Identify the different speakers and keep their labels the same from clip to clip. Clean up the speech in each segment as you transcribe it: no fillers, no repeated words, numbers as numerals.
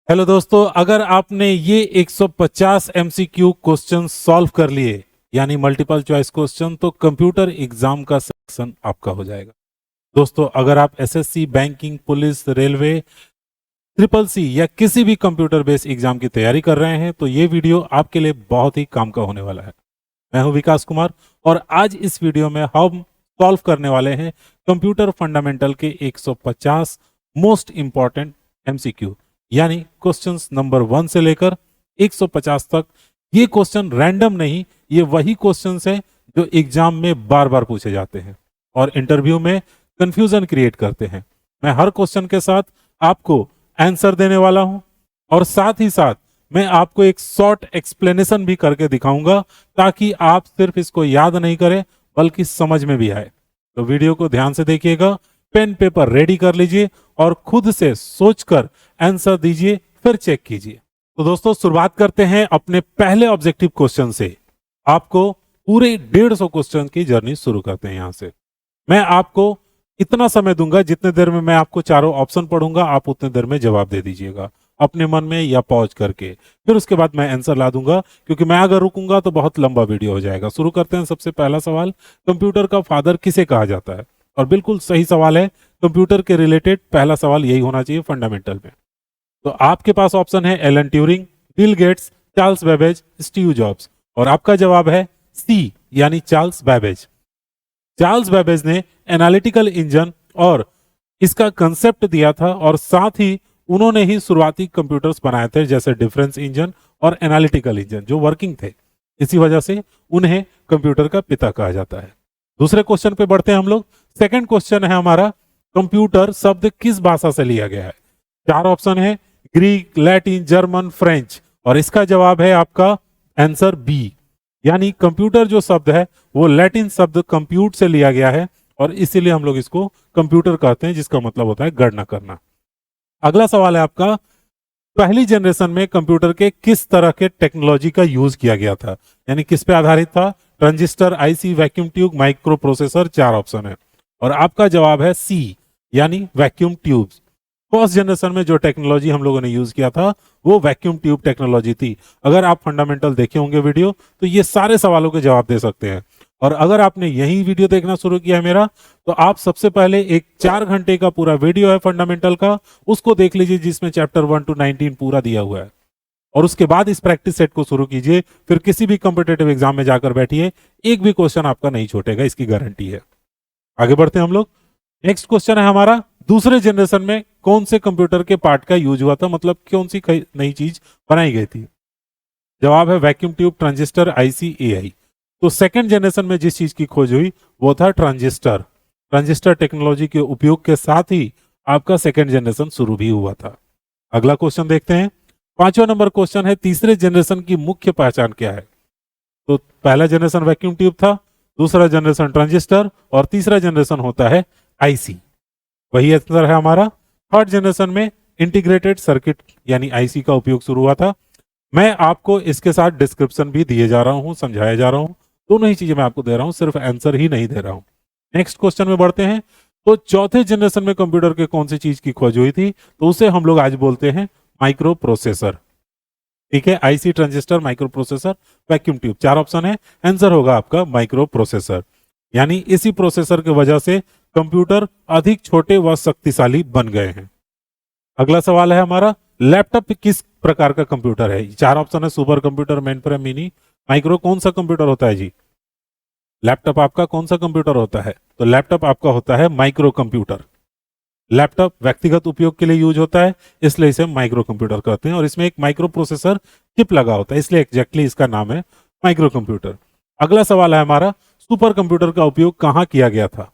Speaker 1: Hello दोस्तों, अगर आपने ये 150 एमसीक्यू क्वेश्चन सॉल्व कर लिए यानी मल्टीपल चॉइस क्वेश्चन, तो कंप्यूटर एग्जाम का सिलेक्शन आपका हो जाएगा। दोस्तों, अगर आप SSC, banking, police, railway, triple C या किसी भी कंप्यूटर बेस्ड एग्जाम की तैयारी कर रहे हैं तो ये वीडियो आपके लिए बहुत ही काम का होने वाला है। मैं हूं विकास कुमार और आज इस वीडियो में हम सॉल्व करने वाले हैं कंप्यूटर फंडामेंटल के 150 मोस्ट इंपॉर्टेंट एमसीक्यू, यानी क्वेश्चंस नंबर 1 से लेकर 150 तक। ये क्वेश्चन रैंडम नहीं, ये वही क्वेश्चंस हैं जो एग्जाम में बार बार पूछे जाते हैं और इंटरव्यू में कंफ्यूजन क्रिएट करते हैं। मैं हर क्वेश्चन के साथ आपको आंसर देने वाला हूं और साथ ही साथ मैं आपको एक शॉर्ट एक्सप्लेनेशन भी करके दिखाऊंगा ताकि आप सिर्फ इसको याद नहीं करें बल्कि समझ में भी आए। तो वीडियो को ध्यान से देखिएगा, पेन पेपर रेडी कर लीजिए और खुद से सोचकर आंसर दीजिए, फिर चेक कीजिए। तो दोस्तों, शुरुआत करते हैं अपने पहले ऑब्जेक्टिव क्वेश्चन से। आपको पूरे 150 क्वेश्चन की जर्नी शुरू करते हैं। यहां से मैं आपको इतना समय दूंगा, जितने देर में मैं आपको चारों ऑप्शन पढ़ूंगा आप उतने देर में जवाब दे दीजिएगा अपने मन में या पॉज करके। फिर उसके बाद मैं आंसर ला दूंगा, क्योंकि मैं अगर रुकूंगा तो बहुत लंबा वीडियो हो जाएगा। शुरू करते हैं। सबसे पहला सवाल, कंप्यूटर का फादर किसे कहा जाता है? और बिल्कुल सही सवाल है, कंप्यूटर के रिलेटेड पहला सवाल यही होना चाहिए फंडामेंटल में। तो आपके पास ऑप्शन है Alan Turing, Bill Gates, Charles Babbage, Steve jobs, और आपका जवाब है सी यानी चार्ल्स बेबेज। चार्ल्स बेबेज ने एनालिटिकल इंजन और इसका कंसेप्ट दिया था और साथ ही उन्होंने ही शुरुआती कंप्यूटर्स बनाए थे, जैसे डिफरेंस इंजन और एनालिटिकल इंजन, जो वर्किंग थे। इसी वजह से उन्हें कंप्यूटर का पिता कहा जाता है। दूसरे क्वेश्चन पे बढ़ते हैं हम लोग। सेकंड क्वेश्चन है हमारा, कंप्यूटर शब्द किस भाषा से लिया गया है? चार ऑप्शन है, ग्रीक, लैटिन, जर्मन, फ्रेंच, और इसका जवाब है आपका आंसर बी, यानी कंप्यूटर जो शब्द है वो लैटिन शब्द कंप्यूट से लिया गया है और इसीलिए हम लोग इसको कंप्यूटर कहते हैं, जिसका मतलब होता है गणना करना। अगला सवाल है आपका, पहली जनरेशन में कंप्यूटर के किस तरह के टेक्नोलॉजी का यूज किया गया था, यानी किस पे आधारित था? Transistor, IC, vacuum tube, micro processor. चार ऑप्शन है और आपका जवाब है सी यानी वैक्यूम ट्यूब्स। फर्स्ट जनरेशन में जो टेक्नोलॉजी हम लोगों ने यूज किया था वो वैक्यूम ट्यूब टेक्नोलॉजी थी। अगर आप फंडामेंटल देखे होंगे वीडियो तो ये सारे सवालों के जवाब दे सकते हैं। और अगर आपने यही वीडियो देखना शुरू किया है मेरा, तो आप सबसे पहले एक 4 घंटे का पूरा वीडियो है फंडामेंटल का, उसको देख लीजिए, जिसमें चैप्टर 1 to 19 पूरा दिया हुआ है। और उसके बाद इस प्रैक्टिस सेट को शुरू कीजिए, फिर किसी भी कॉम्पिटेटिव एग्जाम में जाकर बैठिए, एक भी क्वेश्चन आपका नहीं छूटेगा, इसकी गारंटी है। आगे बढ़ते हैं हम लोग। नेक्स्ट क्वेश्चन है हमारा, दूसरे जनरेशन में कौन से कंप्यूटर के पार्ट का यूज हुआ था, मतलब कौन सी नई चीज बनाई गई थी? जवाब है vacuum tube, transistor, IC, AI. तो सेकंड जनरेशन में जिस चीज की खोज हुई वो था ट्रांजिस्टर। ट्रांजिस्टर टेक्नोलॉजी के उपयोग के साथ ही आपका सेकंड जनरेशन शुरू भी हुआ था। अगला क्वेश्चन देखते हैं। पांचवा नंबर क्वेश्चन है, तीसरे जनरेशन की मुख्य पहचान क्या है? तो पहला जनरेशन वैक्यूम ट्यूब था, दूसरा जनरेशन ट्रांजिस्टर और तीसरा जनरेशन होता है आईसी। वही आंसर है हमारा। थर्ड जनरेशन में इंटीग्रेटेड सर्किट यानी आईसी का उपयोग शुरू हुआ था। मैं आपको इसके साथ डिस्क्रिप्शन भी दिए जा रहा हूं, समझाया जा रहा हूं, दोनों ही चीजें मैं आपको दे रहा हूं, सिर्फ आंसर ही नहीं दे रहा हूं। नेक्स्ट क्वेश्चन में बढ़ते हैं। तो चौथे जनरेशन में कंप्यूटर के कौन सी चीज की खोज हुई थी? तो उसे हम लोग आज बोलते हैं माइक्रो प्रोसेसर। ठीक है, IC, transistor, micro processor, vacuum tube, चार ऑप्शन है। आंसर होगा आपका माइक्रो प्रोसेसर, यानी इसी प्रोसेसर की वजह से कंप्यूटर अधिक छोटे व शक्तिशाली बन गए हैं। अगला सवाल है हमारा, लैपटॉप किस प्रकार का कंप्यूटर है? चार ऑप्शन है, super computer, main frame, mini, micro. कौन सा कंप्यूटर होता है जी? लैपटॉप आपका कौन सा कंप्यूटर होता है? तो लैपटॉप आपका होता है माइक्रो कंप्यूटर। लैपटॉप व्यक्तिगत उपयोग के लिए यूज होता है, इसलिए इसे माइक्रो कंप्यूटर कहते हैं और इसमें एक माइक्रो प्रोसेसर चिप लगा होता है, इसलिए एग्जैक्टली इसका नाम है माइक्रो कंप्यूटर। अगला सवाल है हमारा, सुपर कंप्यूटर का उपयोग कहां किया गया था?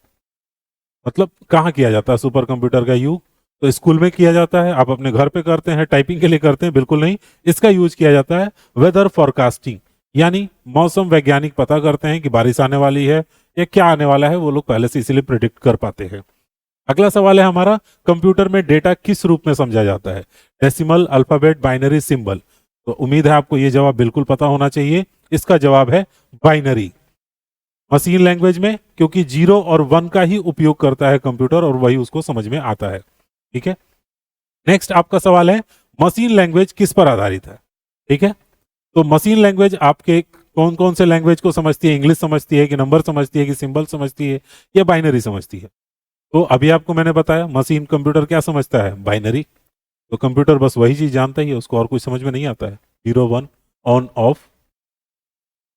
Speaker 1: मतलब कहां किया जाता है सुपर कंप्यूटर का यूज? तो स्कूल में किया जाता है, आप अपने घर पे करते हैं, टाइपिंग के लिए करते हैं? बिल्कुल नहीं, इसका यूज किया जाता है वेदर फॉरकास्टिंग, यानी मौसम वैज्ञानिक पता करते हैं कि बारिश आने वाली है या क्या आने वाला है, वो लोग पहले से इसीलिए प्रिडिक्ट कर पाते हैं। अगला सवाल है हमारा, कंप्यूटर में डेटा किस रूप में समझा जाता है? Decimal, alphabet, binary, symbol. तो उम्मीद है आपको ये जवाब बिल्कुल पता होना चाहिए। इसका जवाब है बाइनरी। मशीन लैंग्वेज में, क्योंकि 0 और 1 का ही उपयोग करता है कंप्यूटर और वही उसको समझ में आता है। ठीक है, नेक्स्ट आपका सवाल है, मशीन लैंग्वेज किस पर आधारित है, ठीक है। तो मशीन लैंग्वेज आपके कौन कौन से लैंग्वेज को समझती है, इंग्लिश समझती है कि नंबर समझती है कि सिंबल समझती है या बाइनरी समझती है। तो अभी आपको मैंने बताया मशीन कंप्यूटर क्या समझता है, बाइनरी। तो कंप्यूटर बस वही चीज जानता ही है, उसको और कुछ समझ में नहीं आता है, 0 1 ऑन ऑफ।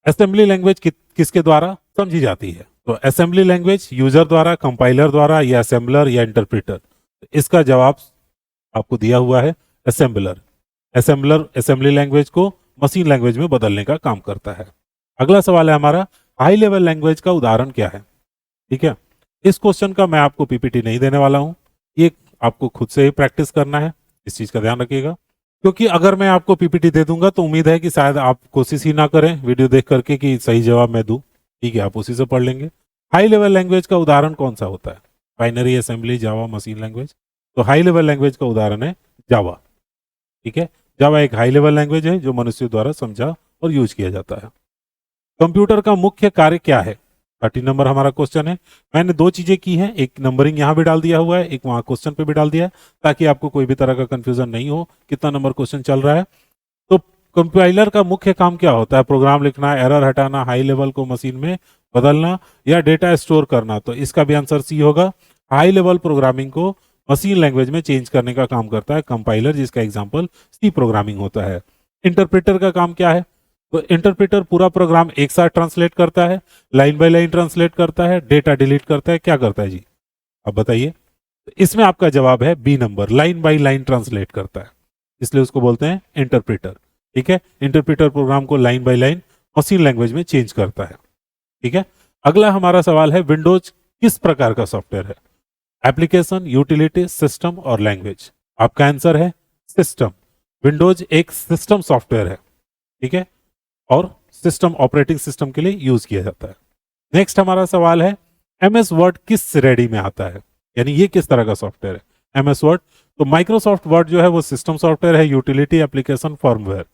Speaker 1: असेंबली लैंग्वेज किसके द्वारा समझी जाती है, तो असेंबली लैंग्वेज यूजर द्वारा, कंपाइलर द्वारा या असेंबलर या इंटरप्रेटर। इसका जवाब आपको दिया हुआ है असेंबलर। असेंबलर असेंबली लैंग्वेज को मशीन लैंग्वेज में बदलने का काम करता है। अगला सवाल है हमारा, हाई लेवल लैंग्वेज का उदाहरण क्या है, ठीक है। इस क्वेश्चन का मैं आपको पीपीटी नहीं देने वाला हूं, ये आपको खुद से ही प्रैक्टिस करना है, इस चीज का ध्यान रखिएगा। क्योंकि अगर मैं आपको पीपीटी दे दूंगा तो उम्मीद है कि शायद आप कोशिश ही ना करें वीडियो देख करके कि सही जवाब मैं दूं, ठीक है, आप उसी से पढ़ लेंगे। हाई लेवल लैंग्वेज का उदाहरण कौन सा होता है, बाइनरी, असेंबली, जावा, मशीन लैंग्वेज। तो हाई लेवल लैंग्वेज का उदाहरण है जावा, ठीक है। जावा एक हाई लेवल लैंग्वेज है जो मनुष्य द्वारा समझा और यूज किया जाता है। कंप्यूटर का मुख्य कार्य क्या है, 13 नंबर हमारा क्वेश्चन है। मैंने दो चीजें की हैं, एक नंबरिंग यहाँ भी डाल दिया हुआ है, एक वहां क्वेश्चन पे भी डाल दिया है, ताकि आपको कोई भी तरह का कंफ्यूजन नहीं हो कितना नंबर क्वेश्चन चल रहा है। तो कंपाइलर का मुख्य काम क्या होता है, प्रोग्राम लिखना, एरर हटाना, हाई लेवल को मशीन में बदलना या डेटा स्टोर करना। तो इसका भी आंसर सी होगा। हाई लेवल प्रोग्रामिंग को मशीन लैंग्वेज में चेंज करने का काम करता है कंपाइलर, जिसका एग्जांपल सी प्रोग्रामिंग होता है। इंटरप्रेटर का काम क्या है, तो इंटरप्रेटर पूरा प्रोग्राम एक साथ ट्रांसलेट करता है, लाइन बाय लाइन ट्रांसलेट करता है, डेटा डिलीट करता है, क्या करता है जी, अब बताइए। तो इसमें आपका जवाब है B number, line by line translate करता है, इसलिए उसको बोलते हैं इंटरप्रेटर, ठीक है। इंटरप्रेटर प्रोग्राम को line by line machine language में चेंज करता है, ठीक है। अगला हमारा सवाल है, विंडोज किस प्रकार का सॉफ्टवेयर है, एप्लीकेशन, यूटिलिटी, सिस्टम और लैंग्वेज। आपका आंसर है सिस्टम। विंडोज एक सिस्टम सॉफ्टवेयर है, ठीक है, और सिस्टम ऑपरेटिंग सिस्टम के लिए यूज किया जाता है। नेक्स्ट हमारा सवाल है, एमएस वर्ड किस श्रेणी में आता है, यानी ये किस तरह का सॉफ्टवेयर है एमएस वर्ड। तो माइक्रोसॉफ्ट वर्ड जो है वो सिस्टम सॉफ्टवेयर है, यूटिलिटी, एप्लीकेशन, फर्मवेयर।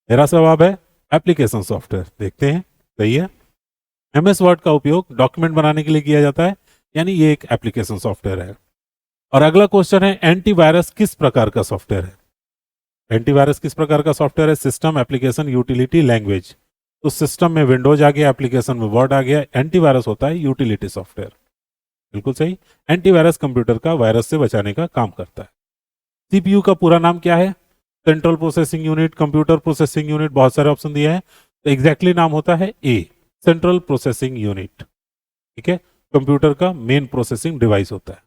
Speaker 1: मेरा जवाब है एप्लीकेशन सॉफ्टवेयर। देखते हैं, सही है। एमएस वर्ड का उपयोग डॉक्यूमेंट बनाने के लिए किया जाता है, यानी ये एक एप्लीकेशन सॉफ्टवेयर है। और अगला क्वेश्चन है, एंटीवायरस किस प्रकार का सॉफ्टवेयर है। एंटीवायरस किस प्रकार का सॉफ्टवेयर है, सिस्टम, एप्लीकेशन, यूटिलिटी, लैंग्वेज। तो सिस्टम में विंडोज आ गया, एप्लीकेशन में वर्ड आ गया, एंटीवायरस होता है यूटिलिटी सॉफ्टवेयर। बिल्कुल सही। एंटीवायरस कंप्यूटर का वायरस से बचाने का काम करता है। सीपीयू का पूरा नाम क्या है, central processing unit, computer processing unit, बहुत सारे ऑप्शन दिए हैं। तो एग्जैक्टली नाम होता है ए, सेंट्रल प्रोसेसिंग यूनिट, ठीक है। कंप्यूटर का मेन प्रोसेसिंग डिवाइस होता है।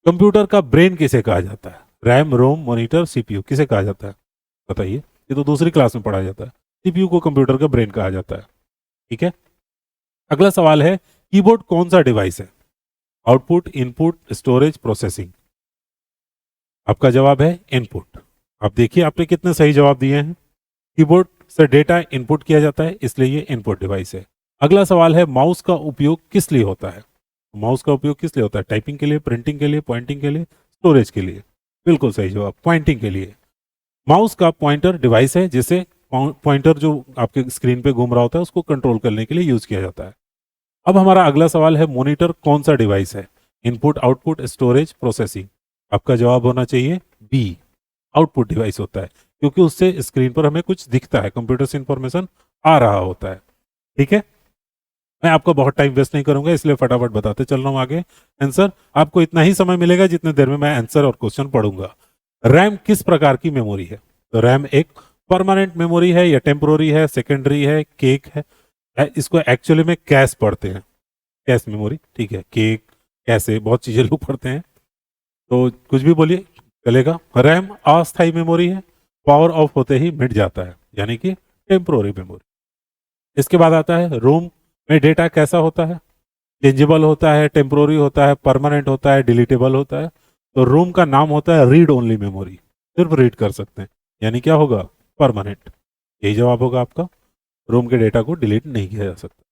Speaker 1: कंप्यूटर का ब्रेन किसे कहा जाता है, रैम, रोम, मॉनिटर, सीपीयू, किसे कहा जाता है बताइए, ये तो दूसरी क्लास में पढ़ा जाता है। सीपीयू को कंप्यूटर का ब्रेन कहा जाता है, ठीक है। अगला सवाल है, कीबोर्ड कौन सा डिवाइस है, आउटपुट, इनपुट, स्टोरेज, प्रोसेसिंग। आपका जवाब है इनपुट। आप देखिए आपने कितने सही जवाब दिए हैं। कीबोर्ड से डेटा इनपुट किया जाता है, इसलिए ये इनपुट डिवाइस है। अगला सवाल है, माउस का उपयोग किस लिए होता है। माउस का उपयोग किस लिए होता है, टाइपिंग के लिए, प्रिंटिंग के लिए, पॉइंटिंग के लिए, स्टोरेज के लिए। बिल्कुल सही जवाब, पॉइंटिंग के लिए। माउस का पॉइंटर डिवाइस है, जिसे पॉइंटर जो आपके स्क्रीन पे घूम रहा होता है उसको कंट्रोल करने के लिए यूज किया जाता है। अब हमारा अगला सवाल है, मॉनिटर कौन सा डिवाइस है, इनपुट, आउटपुट, स्टोरेज, प्रोसेसिंग। आपका जवाब होना चाहिए बी, आउटपुट डिवाइस होता है, क्योंकि उससे स्क्रीन पर हमें कुछ दिखता है, कंप्यूटर से इंफॉर्मेशन आ रहा होता है, ठीक है। मैं आपका बहुत टाइम वेस्ट नहीं करूंगा, इसलिए फटाफट बताते चल रहा हूं आगे आंसर। आपको इतना ही समय मिलेगा जितने देर में मैं आंसर और क्वेश्चन पढ़ूंगा। रैम किस प्रकार की मेमोरी है, तो रैम एक परमानेंट मेमोरी है या टेम्पोररी है, सेकेंडरी है, केक है। इसको एक्चुअली में कैश पढ़ते हैं, कैश मेमोरी, ठीक है। केक, कैसे, बहुत चीजें लोग पढ़ते हैं, तो कुछ भी बोलिए चलेगा। रैम अस्थायी मेमोरी है, पावर ऑफ होते ही मिट जाता है, यानी कि टेम्पोररी मेमोरी। इसके बाद आता है, रोम में डेटा कैसा होता है, चेंजेबल होता है, टेम्पोररी होता है, परमानेंट होता है, डिलीटेबल होता है। तो रोम का नाम होता है रीड ओनली मेमोरी, सिर्फ रीड कर सकते हैं, यानी क्या होगा, परमानेंट। यही जवाब होगा आपका, रोम के डेटा को डिलीट नहीं किया जा सकता।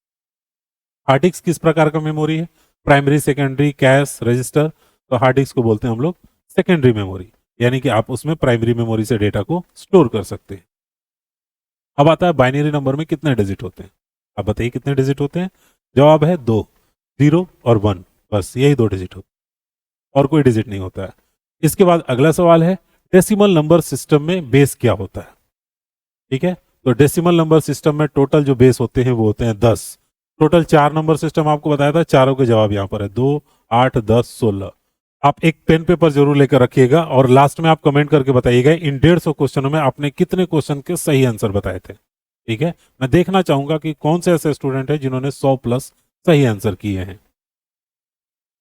Speaker 1: हार्ड डिस्क किस प्रकार का मेमोरी है, प्राइमरी, सेकेंडरी, कैश, रजिस्टर। तो हार्ड डिस्क को बोलते हैं हम लोग सेकेंडरी मेमोरी, यानी कि आप उसमें प्राइमरी मेमोरी से डेटा को स्टोर कर सकते हैं। अब आता है, बाइनरी नंबर में कितने डिजिट होते हैं, आप बताइए कितने डिजिट होते हैं। जवाब है 2, 0 और 1, बस यही 2 डिजिट होते हैं, और कोई डिजिट नहीं होता है। इसके बाद अगला सवाल है, डेसिमल नंबर सिस्टम में बेस क्या होता है। ठीक है, तो डेसिमल नंबर सिस्टम में टोटल जो बेस होते हैं वो होते हैं 10। टोटल 4 नंबर सिस्टम आपको बताया था, चारों के जवाब यहाँ पर है, 2, 8, 10, 16। आप एक पेन पेपर जरूर लेकर रखिएगा और लास्ट में आप कमेंट करके बताइएगा इन 150 क्वेश्चनों में आपने कितने क्वेश्चन के सही आंसर बताए थे। ठीक है, मैं देखना चाहूंगा कि कौन से ऐसे स्टूडेंट हैं जिन्होंने 100 प्लस सही आंसर किए हैं।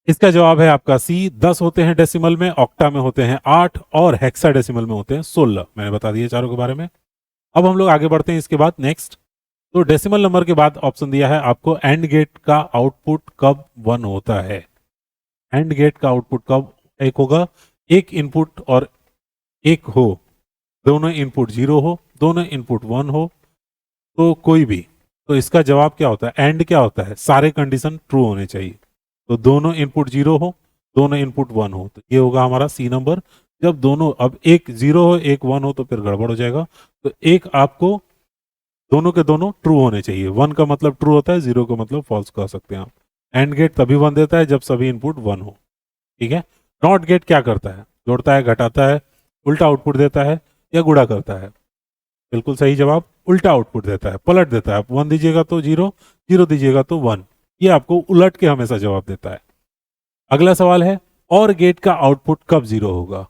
Speaker 1: इसका जवाब है आपका सी। 10 होते हैं डेसिमल में, ऑक्टा में होते हैं 8 और हेक्साडेसिमल में होते हैं 16। मैंने बता दिया चारों के बारे में। अब हम लोग आगे बढ़ते हैं इसके बाद नेक्स्ट। तो डेसिमल नंबर के बाद ऑप्शन दिया है आपको एंड गेट का आउटपुट कब 1 होता है। एंड गेट का आउटपुट कब एक होगा, एक इनपुट और एक हो, दोनों इनपुट 0 हो, दोनों इनपुट 1 हो, तो कोई भी। तो इसका जवाब क्या होता है, एंड क्या होता है, सारे कंडीशन ट्रू होने चाहिए। तो दोनों इनपुट 0 हो, दोनों इनपुट 1 हो, तो ये होगा हमारा सी नंबर। जब दोनों, अब एक 0 हो एक 1 हो तो फिर गड़बड़ हो जाएगा। तो एक आपको दोनों के दोनों ट्रू होने चाहिए। 1 का मतलब ट्रू होता है, 0 का मतलब फॉल्स कह सकते हैं आप। एंड गेट तभी 1 देता है जब सभी इनपुट 1 हो। ठीक है, नॉट गेट क्या करता है, जोड़ता है, घटाता है, उल्टा आउटपुट देता है या गुणा करता है। बिल्कुल सही जवाब, उल्टा आउटपुट देता है, पलट देता है। आप 1 दीजिएगा तो 0, 0 दीजिएगा तो 1। ये आपको उलट के हमेशा जवाब देता है। अगला सवाल है और गेट का आउटपुट कब 0 होगा।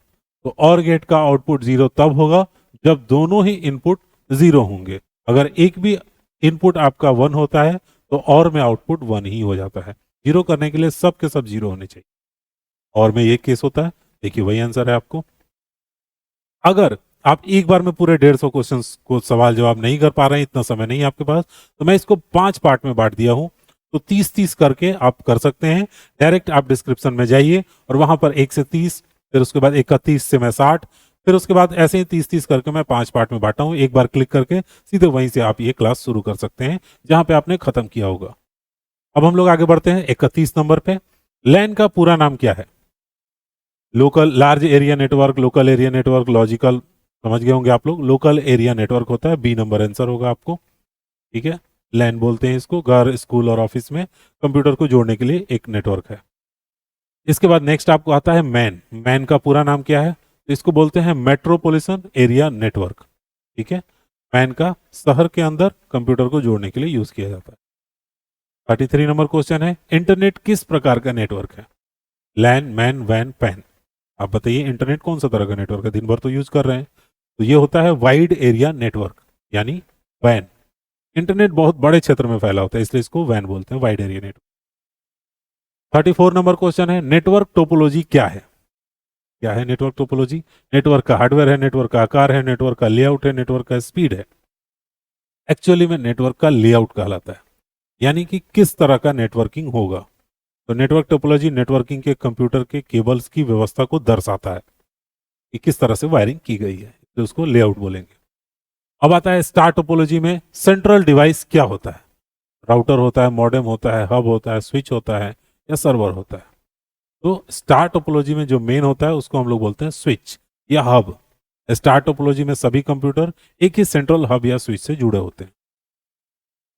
Speaker 1: तो और गेट का आउटपुट 0 तब होगा जब दोनों ही इनपुट 0 होंगे। अगर एक भी इनपुट आपका 1 होता है तो और में आउटपुट 1 ही हो जाता है। 0 करने के लिए सब के सब 0 होने चाहिए, और में ये केस होता है। देखिए वही आंसर है आपको। अगर आप एक बार में पूरे 150 क्वेश्चन को सवाल जवाब नहीं कर पा रहे हैं, इतना समय नहीं है आपके पास, तो मैं इसको 5 पार्ट में बांट दिया हूं। तो 30-30 करके आप कर सकते हैं। डायरेक्ट आप डिस्क्रिप्शन में जाइए और वहां पर 1 से 30, फिर उसके बाद 31 से मैं 60, फिर उसके बाद ऐसे ही 30-30 करके मैं 5 पार्ट में बांटा हूं। एक बार क्लिक करके सीधे वहीं से आप ये क्लास शुरू कर सकते हैं जहां पे आपने खत्म किया होगा। अब हम लोग आगे बढ़ते हैं 31 नंबर पे। लैन का पूरा नाम क्या है। Local large area network, local area network, logical, समझ गए होंगे आप लोग। लोकल एरिया नेटवर्क होता है, बी नंबर आंसर होगा आपको। ठीक है, लैन बोलते हैं इसको। घर, स्कूल और ऑफिस में कंप्यूटर को जोड़ने के लिए एक नेटवर्क है। इसके बाद नेक्स्ट आपको आता है मैन। मैन का पूरा नाम क्या है, तो इसको बोलते हैं मेट्रोपॉलिटन एरिया नेटवर्क। ठीक है, मैन का शहर के अंदर कंप्यूटर को जोड़ने के लिए यूज किया जाता है। 33 नंबर क्वेश्चन है इंटरनेट किस प्रकार का नेटवर्क है। लैन, मैन, वैन, पैन। आप बताइए इंटरनेट कौन सा तरह का नेटवर्क है, दिन भर तो यूज कर रहे हैं। तो ये होता है वाइड एरिया नेटवर्क, यानी वैन। इंटरनेट बहुत बड़े क्षेत्र में फैला होता है, इसलिए इसको वैन बोलते हैं, wide area network. 34 number question है नेटवर्क टोपोलॉजी क्या है। क्या है नेटवर्क टोपोलॉजी। नेटवर्क का हार्डवेयर है, नेटवर्क का आकार है, नेटवर्क का लेआउट है, नेटवर्क का स्पीड है। एक्चुअली में नेटवर्क का लेआउट कहलाता है, यानी कि किस तरह का नेटवर्किंग होगा। तो नेटवर्क टोपोलॉजी नेटवर्किंग के कंप्यूटर के केबल्स की व्यवस्था को दर्शाता है कि किस तरह से वायरिंग की गई है, तो उसको लेआउट बोलेंगे। अब आता है स्टार टोपोलॉजी में सेंट्रल डिवाइस क्या होता है। राउटर होता है, मॉडेम होता है, हब होता है, स्विच होता है या सर्वर होता है। तो स्टार टोपोलॉजी में जो मेन होता है उसको हम लोग बोलते हैं स्विच या हब। स्टार टोपोलॉजी में सभी कंप्यूटर एक ही सेंट्रल हब या स्विच से जुड़े होते हैं।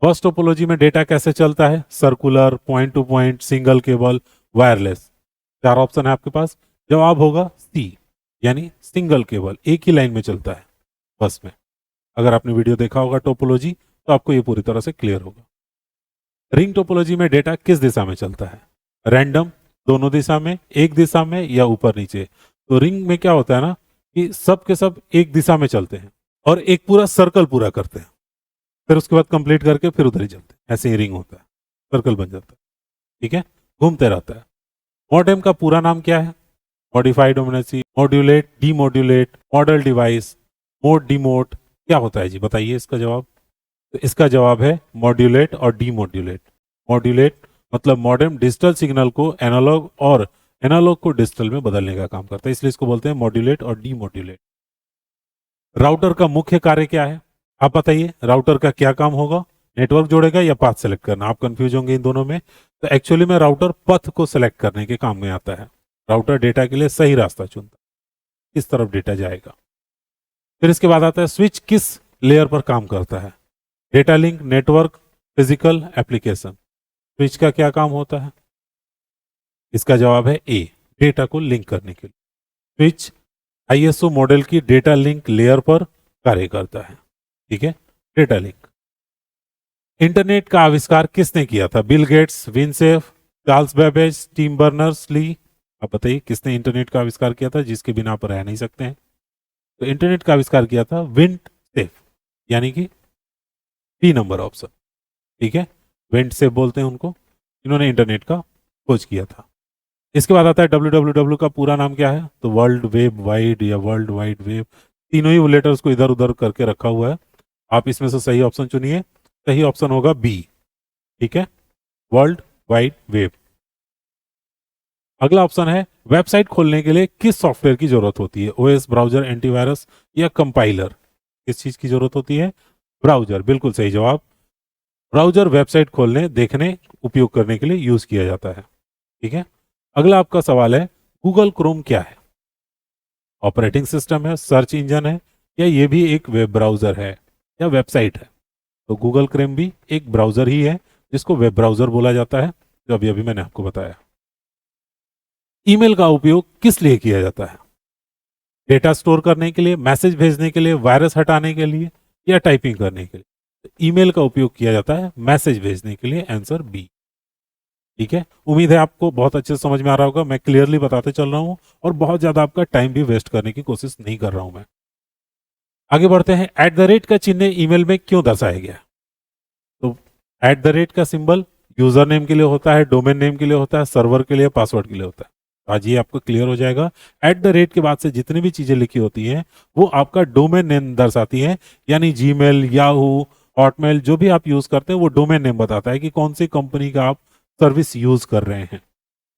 Speaker 1: बस टोपोलॉजी में डेटा कैसे चलता है, circular, point two point, single cable, wireless. 4 option है आपके पास, जवाब होगा सी, यानी सिंगल केबल, एक ही लाइन में चलता है बस में। अगर आपने वीडियो देखा होगा टोपोलॉजी तो आपको ये पूरी तरह से क्लियर होगा। रिंग टोपोलॉजी में डेटा किस दिशा में चलता है, रैंडम, दोनों दिशा में, एक दिशा में या ऊपर नीचे। तो रिंग में क्या होता है ना कि सब के सब एक दिशा में चलते हैं और एक पूरा सर्कल पूरा करते हैं, फिर उसके बाद कंप्लीट करके फिर उधर ही चलते हैं। ऐसे ही रिंग होता है, सर्कल बन जाता है। ठीक है, घूमते रहता है। मॉडेम का पूरा नाम क्या है, modified dominancy, modulate, demodulate, model device, mode, demode, क्या होता है जी, बताइए इसका जवाब। तो इसका जवाब है मॉड्यूलेट और डीमॉड्यूलेट। मॉड्यूलेट मतलब मॉडेम डिजिटल सिग्नल को एनालॉग और एनालॉग को डिजिटल में बदलने का काम करता है, इसलिए इसको बोलते हैं मॉड्यूलेट और डीमॉड्यूलेट। राउटर का मुख्य कार्य क्या है, आप बताइए राउटर का क्या काम होगा, नेटवर्क जोड़ेगा या पाथ सेलेक्ट करना। आप कंफ्यूज होंगे इन दोनों में। तो एक्चुअली में राउटर पथ को सेलेक्ट करने के काम में आता है। राउटर डेटा के लिए सही रास्ता चुनता है, किस तरफ डेटा जाएगा। फिर इसके बाद आता है स्विच किस लेयर पर काम करता है, data link, network, physical, application. Switch का क्या काम होता है, इसका जवाब है ए, डेटा को लिंक करने के लिए। स्विच आईएसओ मॉडल की डेटा लिंक लेयर पर कार्य करता है। ठीक है, डेटा लिंक। इंटरनेट का आविष्कार किसने किया था? Bill Gates, Vint Cerf, Charles Babbage, Tim Berners Lee. आप बताइए किसने इंटरनेट का आविष्कार किया था जिसके बिना आप रह नहीं सकते हैं? तो इंटरनेट का आविष्कार किया था विंडसेफ, यानी कि बी नंबर ऑप्शन। ठीक है, विंडसेफ बोलते हैं उनको, इन्होंने इंटरनेट का खोज किया था। इसके बाद आता है www का पूरा नाम क्या है? तो वर्ल्ड वेब वाइड या वर्ल्ड वाइड वेब, तीनों ही लेटर्स को इधर उधर करके रखा हुआ है। आप इसमें से सही ऑप्शन चुनिए। सही ऑप्शन होगा बी। ठीक है, वर्ल्ड वाइड वेब। अगला ऑप्शन है वेबसाइट खोलने के लिए किस सॉफ्टवेयर की जरूरत होती है? ओएस, ब्राउजर, एंटीवायरस या कंपाइलर? किस चीज की जरूरत होती है? ब्राउजर, बिल्कुल सही जवाब। ब्राउजर वेबसाइट खोलने, देखने, उपयोग करने के लिए यूज किया जाता है। ठीक है, अगला आपका सवाल है गूगल क्रोम क्या है? ऑपरेटिंग सिस्टम है, सर्च इंजन है, या ये भी एक वेब ब्राउजर है या वेबसाइट है? तो गूगल क्रोम भी एक ब्राउजर ही है जिसको वेब ब्राउजर बोला जाता है, जो अभी अभी मैंने आपको बताया। ईमेल का उपयोग किस लिए किया जाता है? डेटा स्टोर करने के लिए, मैसेज भेजने के लिए, वायरस हटाने के लिए, या टाइपिंग करने के लिए? तो ईमेल का उपयोग किया जाता है मैसेज भेजने के लिए, आंसर बी। ठीक है, उम्मीद है आपको बहुत अच्छे से समझ में आ रहा होगा। मैं क्लियरली बताते चल रहा हूं और बहुत ज्यादा आपका टाइम भी वेस्ट करने की कोशिश नहीं कर रहा हूं मैं। आगे बढ़ते हैं। एट द रेट का चिन्ह ईमेल में क्यों दर्शाया गया? तो एट द रेट का सिंबल यूजर नेम के लिए होता है, डोमेन नेम के लिए होता है, सर्वर के लिए, पासवर्ड के लिए होता है। तो आज ये आपको क्लियर हो जाएगा। एट द रेट के बाद से जितनी भी चीजें लिखी होती हैं वो आपका डोमेन नेम दर्शाती हैं, यानी जीमेल, याहू, हॉटमेल, जो भी आप यूज करते हैं वो डोमेन नेम बताता है कि कौन सी कंपनी का आप सर्विस यूज कर रहे हैं।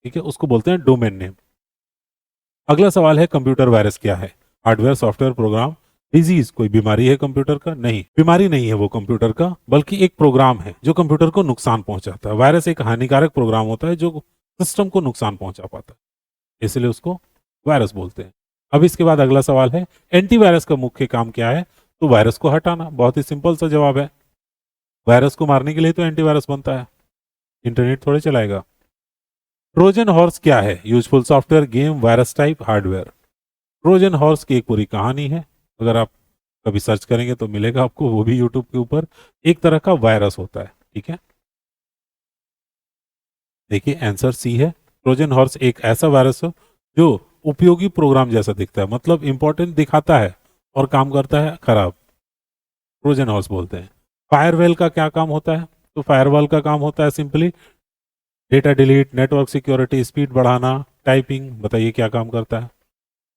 Speaker 1: ठीक है, उसको बोलते हैं डोमेन नेम। अगला सवाल है कंप्यूटर वायरस क्या है? Hardware, software, program, disease? कोई बीमारी है कंप्यूटर का? नहीं, बीमारी नहीं है वो कंप्यूटर का, बल्कि एक प्रोग्राम है जो कंप्यूटर को नुकसान पहुंचाता है। वायरस एक हानिकारक प्रोग्राम होता है जो सिस्टम को नुकसान पहुंचा पाता है, इसलिए उसको वायरस बोलते हैं। अब इसके बाद अगला सवाल है एंटीवायरस का मुख्य काम क्या है? तो वायरस को हटाना। बहुत ही सिंपल सा जवाब है, वायरस को मारने के लिए तो एंटीवायरस बनता है, इंटरनेट थोड़े चलाएगा। ट्रोजन हॉर्स क्या है? Useful software, game, virus type, hardware? Trojan horse की एक पूरी कहानी है, अगर आप कभी सर्च करेंगे तो मिलेगा आपको, वो भी यूट्यूब के ऊपर। एक तरह का वायरस होता है। ठीक है, देखिए आंसर सी है। ट्रोजन हॉर्स एक ऐसा वायरस हो जो उपयोगी प्रोग्राम जैसा दिखता है, मतलब इंपॉर्टेंट दिखाता है और काम करता है खराब, ट्रोजन हॉर्स बोलते हैं। फायरवेल का क्या काम होता है? तो फायरवॉल का काम होता है simply data delete, network security, speed बढ़ाना, टाइपिंग। बताइए क्या काम करता है?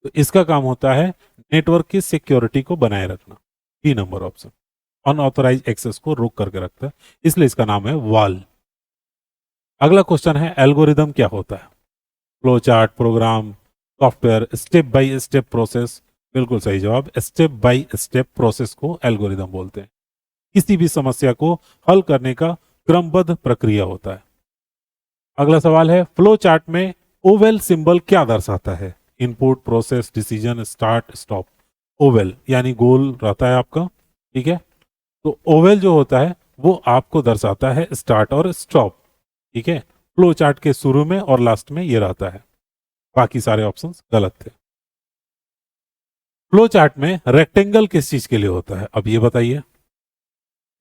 Speaker 1: तो इसका काम होता है नेटवर्क की सिक्योरिटी को बनाए रखना, B number option. Unauthorise access को रोक करके रखता है, इसलिए इसका नाम है वॉल। अगला क्वेश्चन है एल्गोरिदम क्या होता है? Flow chart, program, software, step by step process? बिल्कुल सही जवाब, स्टेप बाय स्टेप प्रोसेस को एल्गोरिदम बोलते हैं। किसी भी समस्या को हल करने का क्रमबद्ध प्रक्रिया होता है। अगला सवाल है फ्लो चार्ट में ओवेल सिंबल क्या दर्शाता है? Input, process, decision, start, stop? Oval यानी गोल रहता है आपका। ठीक है, तो ओवेल जो होता है वो आपको दर्शाता है स्टार्ट और स्टॉप। ठीक है, फ्लो चार्ट के शुरू में और लास्ट में ये रहता है, बाकी सारे ऑप्शंस गलत थे। फ्लो चार्ट में रेक्टेंगल किस चीज के लिए होता है? अब ये बताइए।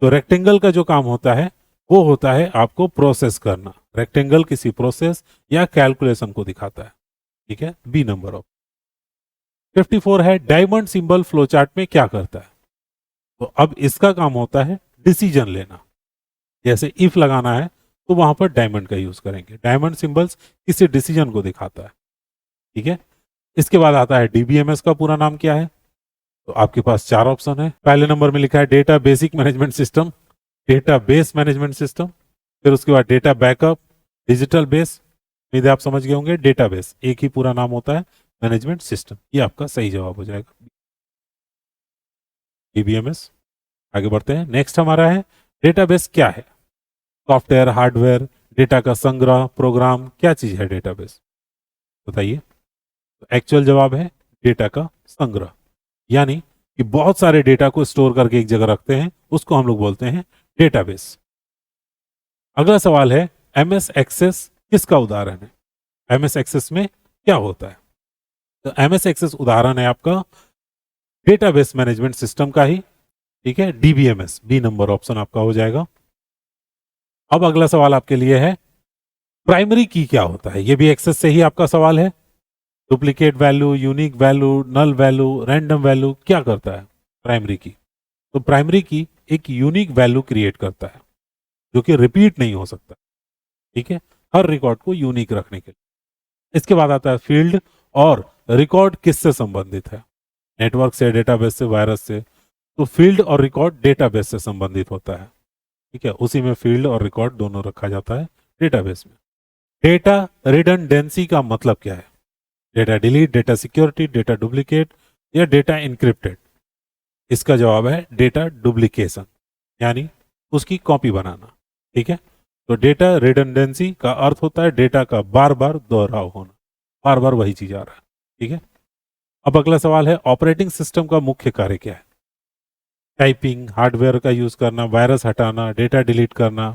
Speaker 1: तो रेक्टेंगल का जो काम होता है वो होता है आपको प्रोसेस करना। रेक्टेंगल किसी प्रोसेस या कैलकुलेशन को दिखाता है। ठीक है, बी नंबर ऑफ। 54 है डायमंड सिंबल फ्लो चार्ट में क्या करता है? तो अब इसका काम होता है डिसीजन लेना। जैसे इफ लगाना है तो वहां पर डायमंड का यूज करेंगे। डायमंड सिंबल्स किसी डिसीजन को दिखाता है। ठीक है, इसके बाद आता है डीबीएमएस का पूरा नाम क्या है? तो आपके पास चार ऑप्शन है। पहले नंबर में लिखा है data basic management system, data base management system, फिर उसके बाद डेटा बैकअप, डिजिटल बेस। उम्मीद है आप समझ गए होंगे, डेटाबेस एक ही पूरा नाम होता है मैनेजमेंट सिस्टम। ये आपका सही जवाब हो जाएगा, डीबीएमएस। आगे बढ़ते हैं। नेक्स्ट हमारा है डेटाबेस क्या है? सॉफ्टवेयर, हार्डवेयर, डेटा का संग्रह, प्रोग्राम? क्या चीज है डेटाबेस? बताइए। तो एक्चुअल जवाब है डेटा का संग्रह, यानी कि बहुत सारे डेटा को स्टोर करके एक जगह रखते हैं, उसको हम लोग बोलते हैं डेटाबेस। अगला सवाल है एमएस एक्सेस किसका उदाहरण है? एमएस एक्सेस में क्या होता है? तो एमएस एक्सेस उदाहरण है आपका डेटाबेस मैनेजमेंट सिस्टम का ही, ठीक है, डीबीएमएस, बी नंबर ऑप्शन आपका हो जाएगा। अब अगला सवाल आपके लिए है प्राइमरी की क्या होता है, ये भी एक्सेस से ही आपका सवाल है। Duplicate value, unique value, null value, random value, क्या करता है प्राइमरी की? तो प्राइमरी की एक यूनिक वैल्यू क्रिएट करता है जो कि रिपीट नहीं हो सकता, ठीक है, हर रिकॉर्ड को यूनिक रखने के लिए। इसके बाद आता है फील्ड, और रिकॉर्ड किससे संबंधित है? नेटवर्क से, डेटाबेस से, वायरस से। तो फील्ड और रिकॉर्ड डेटाबेस से संबंधित होता है, ठीक है, उसी में फील्ड और रिकॉर्ड दोनों रखा जाता है डेटाबेस में। डेटा रिडंडेंसी का मतलब क्या है? Data delete, data security, data duplicate या डेटा इनक्रिप्टेड? इसका जवाब है डेटा डुप्लीकेशन, यानी उसकी कॉपी बनाना, ठीक है। तो डेटा रिडंडेंसी का अर्थ होता है डेटा का बार बार दोहराव होना, बार बार वही चीज आ रहा है, ठीक है। अब अगला सवाल है ऑपरेटिंग सिस्टम का मुख्य कार्य क्या है? टाइपिंग, हार्डवेयर का यूज करना, वायरस हटाना, डेटा डिलीट करना,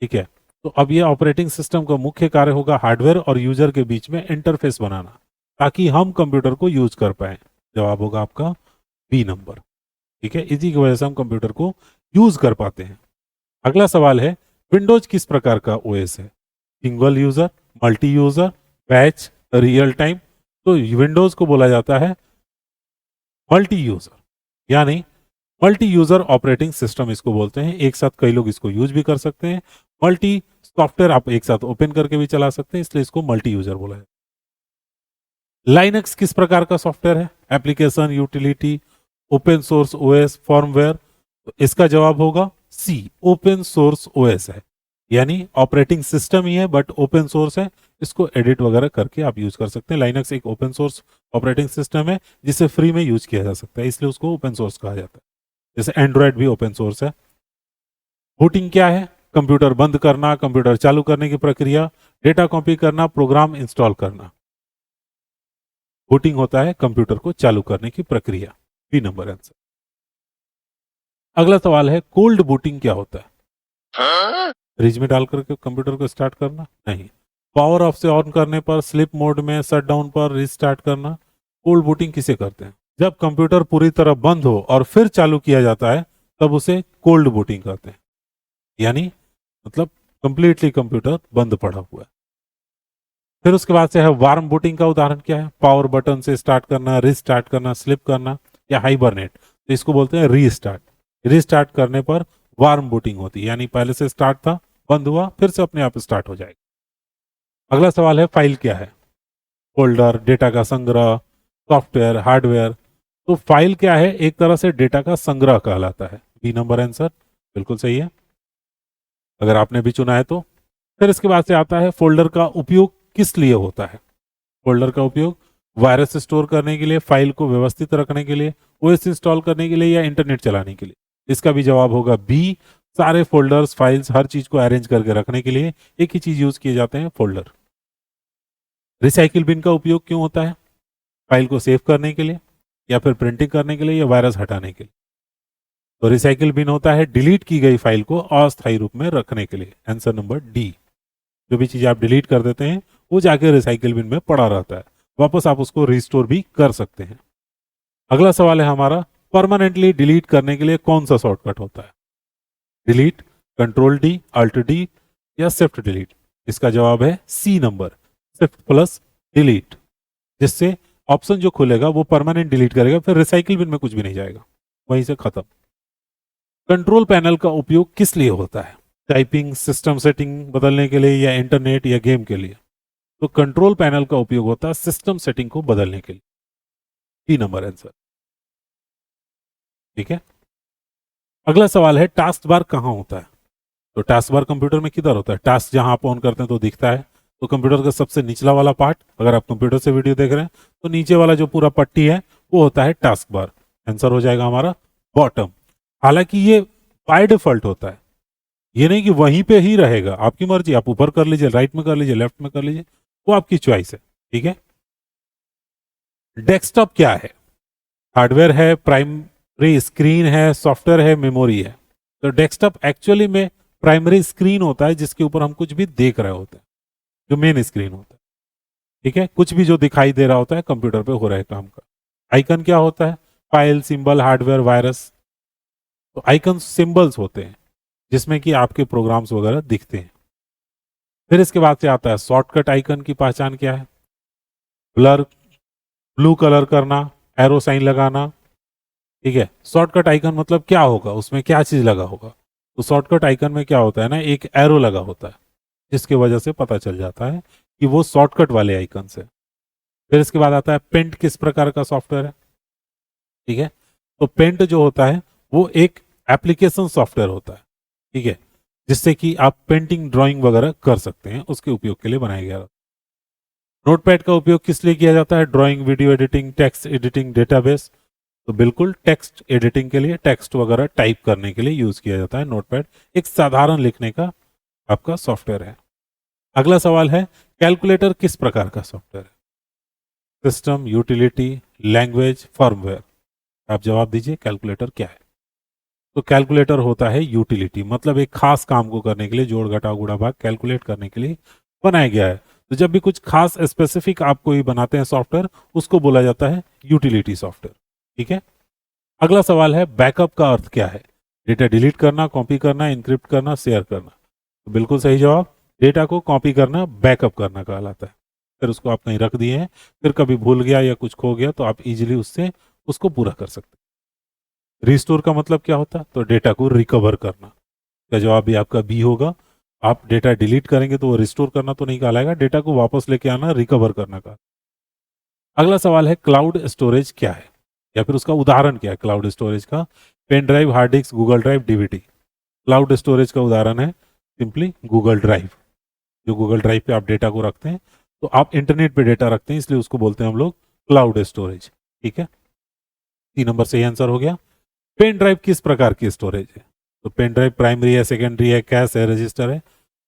Speaker 1: ठीक है। तो अब ये ऑपरेटिंग सिस्टम का मुख्य कार्य होगा हार्डवेयर और यूजर के बीच में इंटरफेस बनाना, ताकि हम कंप्यूटर को यूज कर पाए। जवाब होगा आपका बी नंबर, ठीक है, इसी की वजह से हम कंप्यूटर को यूज कर पाते हैं। अगला सवाल है विंडोज किस प्रकार का ओएस है? Single user, multi user, batch, real time? तो विंडोज को बोला जाता है मल्टी यूजर, यानी मल्टी यूजर ऑपरेटिंग सिस्टम इसको बोलते हैं। एक साथ कई लोग इसको यूज भी कर सकते हैं, मल्टी सॉफ्टवेयर आप एक साथ ओपन करके भी चला सकते हैं, इसलिए इसको मल्टी यूजर बोला है। लाइनक्स किस प्रकार का सॉफ्टवेयर है? Application, utility, open source OS, firmware? तो इसका जवाब होगा सी, ओपन सोर्स ओएस है, यानी ऑपरेटिंग सिस्टम ही है बट ओपन सोर्स है, इसको एडिट वगैरह करके आप यूज कर सकते हैं। लाइनक्स एक ओपन सोर्स ऑपरेटिंग सिस्टम है जिसे फ्री में यूज किया जा सकता है, इसलिए उसको ओपन सोर्स कहा जाता है। जैसे एंड्रॉयड भी ओपन सोर्स है। बूटिंग क्या है? कंप्यूटर बंद करना, कंप्यूटर चालू करने की प्रक्रिया, डेटा कॉपी करना, प्रोग्राम इंस्टॉल करना। बूटिंग होता है कंप्यूटर को चालू करने की प्रक्रिया, बी नंबर आंसर। अगला सवाल है कोल्ड बूटिंग क्या होता है? फ्रिज में डाल करके कंप्यूटर को स्टार्ट करना? नहीं। पावर ऑफ से ऑन करने पर, स्लीप मोड में, शट डाउन पर रिस्टार्ट करना। कोल्ड बूटिंग किसे करते हैं? जब कंप्यूटर पूरी तरह बंद हो और फिर चालू किया जाता है तब उसे कोल्ड बूटिंग कहते हैं, यानी मतलब कंप्लीटली कंप्यूटर बंद पड़ा हुआ है। फिर उसके बाद से है वार्म बूटिंग का उदाहरण क्या है? पावर बटन से स्टार्ट करना, रिस्टार्ट करना, स्लिप करना या हाइबरनेट? तो इसको बोलते हैं रीस्टार्ट। रीस्टार्ट करने पर वार्म बूटिंग होती है, यानी पहले से स्टार्ट था, बंद हुआ, फिर से अपने आप स्टार्ट हो जाएगा। अगला सवाल है फाइल क्या है? फोल्डर, डेटा का संग्रह, सॉफ्टवेयर, हार्डवेयर? तो फाइल क्या है? एक तरह से डेटा का संग्रह कहलाता है, बी नंबर आंसर बिल्कुल सही है, अगर आपने भी चुना है तो। फिर इसके बाद से आता है फोल्डर का उपयोग किस लिए होता है? फोल्डर का उपयोग वायरस स्टोर करने के लिए, फाइल को व्यवस्थित रखने के लिए, ओएस इंस्टॉल करने के लिए या इंटरनेट चलाने के लिए? इसका भी जवाब होगा बी, सारे फोल्डर्स, फाइल्स, हर चीज को अरेंज करके रखने के लिए एक ही चीज यूज किए जाते हैं, फोल्डर। रिसाइकिल बिन का उपयोग क्यों होता है? फाइल को सेव करने के लिए, या फिर प्रिंटिंग करने के लिए, या वायरस हटाने के लिए? तो रिसाइकिल बिन होता है डिलीट की गई फाइल को अस्थायी रूप में रखने के लिए, आंसर नंबर डी। जो भी चीज आप डिलीट कर देते हैं वो जाके रिसाइकिल बिन में पड़ा रहता है, वापस आप उसको रिस्टोर भी कर सकते हैं। अगला सवाल है हमारा परमानेंटली डिलीट करने के लिए कौन सा शॉर्टकट होता है? Delete, control D, alt D या शिफ्ट डिलीट? इसका जवाब है C number, shift plus delete, जिससे ऑप्शन जो खुलेगा वो परमानेंट डिलीट करेगा, फिर रिसाइकिल बिन में कुछ भी नहीं जाएगा, वहीं से खत्म। कंट्रोल पैनल का उपयोग किस लिए होता है? टाइपिंग, सिस्टम सेटिंग बदलने के लिए या इंटरनेट या गेम के लिए? तो कंट्रोल पैनल का उपयोग होता है सिस्टम सेटिंग को बदलने के लिए, डी नंबर आंसर, ठीक है। अगला सवाल है टास्क बार कहाँ होता है? तो टास्क बार कंप्यूटर में किधर होता है? टास्क जहां आप ऑन करते हैं तो दिखता है, तो कंप्यूटर का सबसे निचला वाला पार्ट, अगर आप कंप्यूटर से वीडियो देख रहे हैं तो नीचे वाला जो पूरा पट्टी है वो होता है टास्क बार, आंसर हो जाएगा हमारा बॉटम। हालांकि ये बाय डिफॉल्ट होता है, ये नहीं कि वहीं पे ही रहेगा, आपकी मर्जी, आप ऊपर कर लीजिए, राइट में कर लीजिए, लेफ्ट में कर लीजिए, वो आपकी चॉइस है, ठीक है। डेस्कटॉप क्या है? हार्डवेयर है, प्राइमरी स्क्रीन है, सॉफ्टवेयर है, मेमोरी है? तो डेस्कटॉप एक्चुअली में प्राइमरी स्क्रीन होता है जिसके ऊपर हम कुछ भी देख रहे होते हैं, जो मेन स्क्रीन होता है। ठीक है, कुछ भी जो दिखाई दे रहा होता है कंप्यूटर पे हो रहा है काम का। आइकन क्या होता है? File, symbol, hardware, virus. तो आइकन सिंबल्स होते हैं जिसमें कि आपके प्रोग्राम्स वगैरह दिखते हैं। फिर इसके बाद से आता है शॉर्टकट आइकन की पहचान क्या है? ब्लर, ब्लू कलर करना, एरो साइन लगाना। ठीक है, शॉर्टकट आइकन मतलब क्या होगा, उसमें क्या चीज लगा होगा? तो शॉर्टकट आइकन में क्या होता है ना, एक एरो लगा होता है जिसकी वजह से पता चल जाता है कि वो शॉर्टकट वाले आइकन से। फिर इसके बाद आता है पेंट, किस प्रकार का सॉफ्टवेयर है? ठीक है, तो पेंट जो होता है वो एक एप्लीकेशन सॉफ्टवेयर होता है। ठीक है, जिससे कि आप पेंटिंग, ड्राइंग वगैरह कर सकते हैं, उसके उपयोग के लिए बनाया गया। नोटपैड का उपयोग किस लिए किया जाता है? Drawing, video editing, text editing, database. तो बिल्कुल टेक्स्ट एडिटिंग के लिए, टेक्स्ट वगैरह टाइप करने के लिए यूज किया जाता है नोटपैड। एक साधारण लिखने का आपका सॉफ्टवेयर है। अगला सवाल है, कैलकुलेटर किस प्रकार का सॉफ्टवेयर है? System, utility, language, firmware. आप जवाब दीजिए, कैलकुलेटर क्या है? तो कैलकुलेटर होता है यूटिलिटी, मतलब एक खास काम को करने के लिए, जोड़ घटाव गुणा भाग कैलकुलेट करने के लिए बनाया गया है। तो जब भी कुछ खास स्पेसिफिक आप कोई बनाते हैं सॉफ्टवेयर, उसको बोला जाता है यूटिलिटी सॉफ्टवेयर। ठीक है, अगला सवाल है, बैकअप का अर्थ क्या है? डेटा डिलीट करना, कॉपी करना, इंक्रिप्ट करना, शेयर करना। तो बिल्कुल सही जवाब, डेटा को कॉपी करना बैकअप करना कहलाता है। फिर उसको आप कहीं रख दिए हैं, फिर कभी भूल गया या कुछ खो गया तो आप इजीली उससे उसको पूरा कर सकते हैं। रिस्टोर का मतलब क्या होता है? तो डेटा को रिकवर करना। का जवाब भी आपका बी होगा। आप डेटा डिलीट करेंगे तो वो रिस्टोर करना तो नहीं कहलाएगा, डेटा को वापस लेके आना, रिकवर करना का। अगला सवाल है, क्लाउड स्टोरेज क्या है, या फिर उसका उदाहरण क्या है क्लाउड स्टोरेज का? Pen drive, hard disk, Google drive, DVD. Cloud storage का उदाहरण है सिंपली गूगल ड्राइव। जो गूगल ड्राइव पे आप डेटा को रखते हैं, तो आप इंटरनेट पे डेटा रखते हैं, इसलिए उसको बोलते हैं हम लोग क्लाउड स्टोरेज। ठीक है, 3 नंबर सही आंसर हो गया। पेन ड्राइव किस प्रकार की स्टोरेज है? तो पेन ड्राइव प्राइमरी है, सेकेंडरी है, कैश है, रजिस्टर है?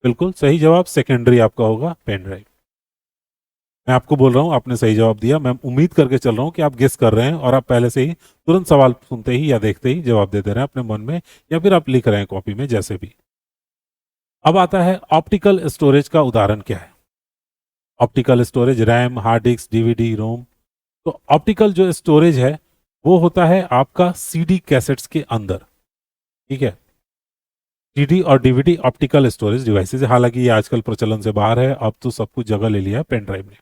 Speaker 1: बिल्कुल सही जवाब सेकेंडरी आपका होगा, पेन ड्राइव। मैं आपको बोल रहा हूं, आपने सही जवाब दिया। मैं उम्मीद करके चल रहा हूं कि आप गेस कर रहे हैं और आप पहले से ही तुरंत सवाल सुनते ही या देखते ही जवाब दे दे रहे हैं अपने मन में, या फिर आप लिख रहे हैं कॉपी में, जैसे भी। अब आता है ऑप्टिकल स्टोरेज का उदाहरण क्या है? Optical storage, RAM, hard disk, DVD, ROM. तो ऑप्टिकल जो स्टोरेज है वो होता है आपका सीडी कैसेट्स के अंदर। ठीक है, सीडी और डीवीडी ऑप्टिकल स्टोरेज डिवाइसेज है। हालांकि ये आजकल प्रचलन से बाहर है, अब तो सब कुछ जगह ले लिया है पेन ड्राइव ने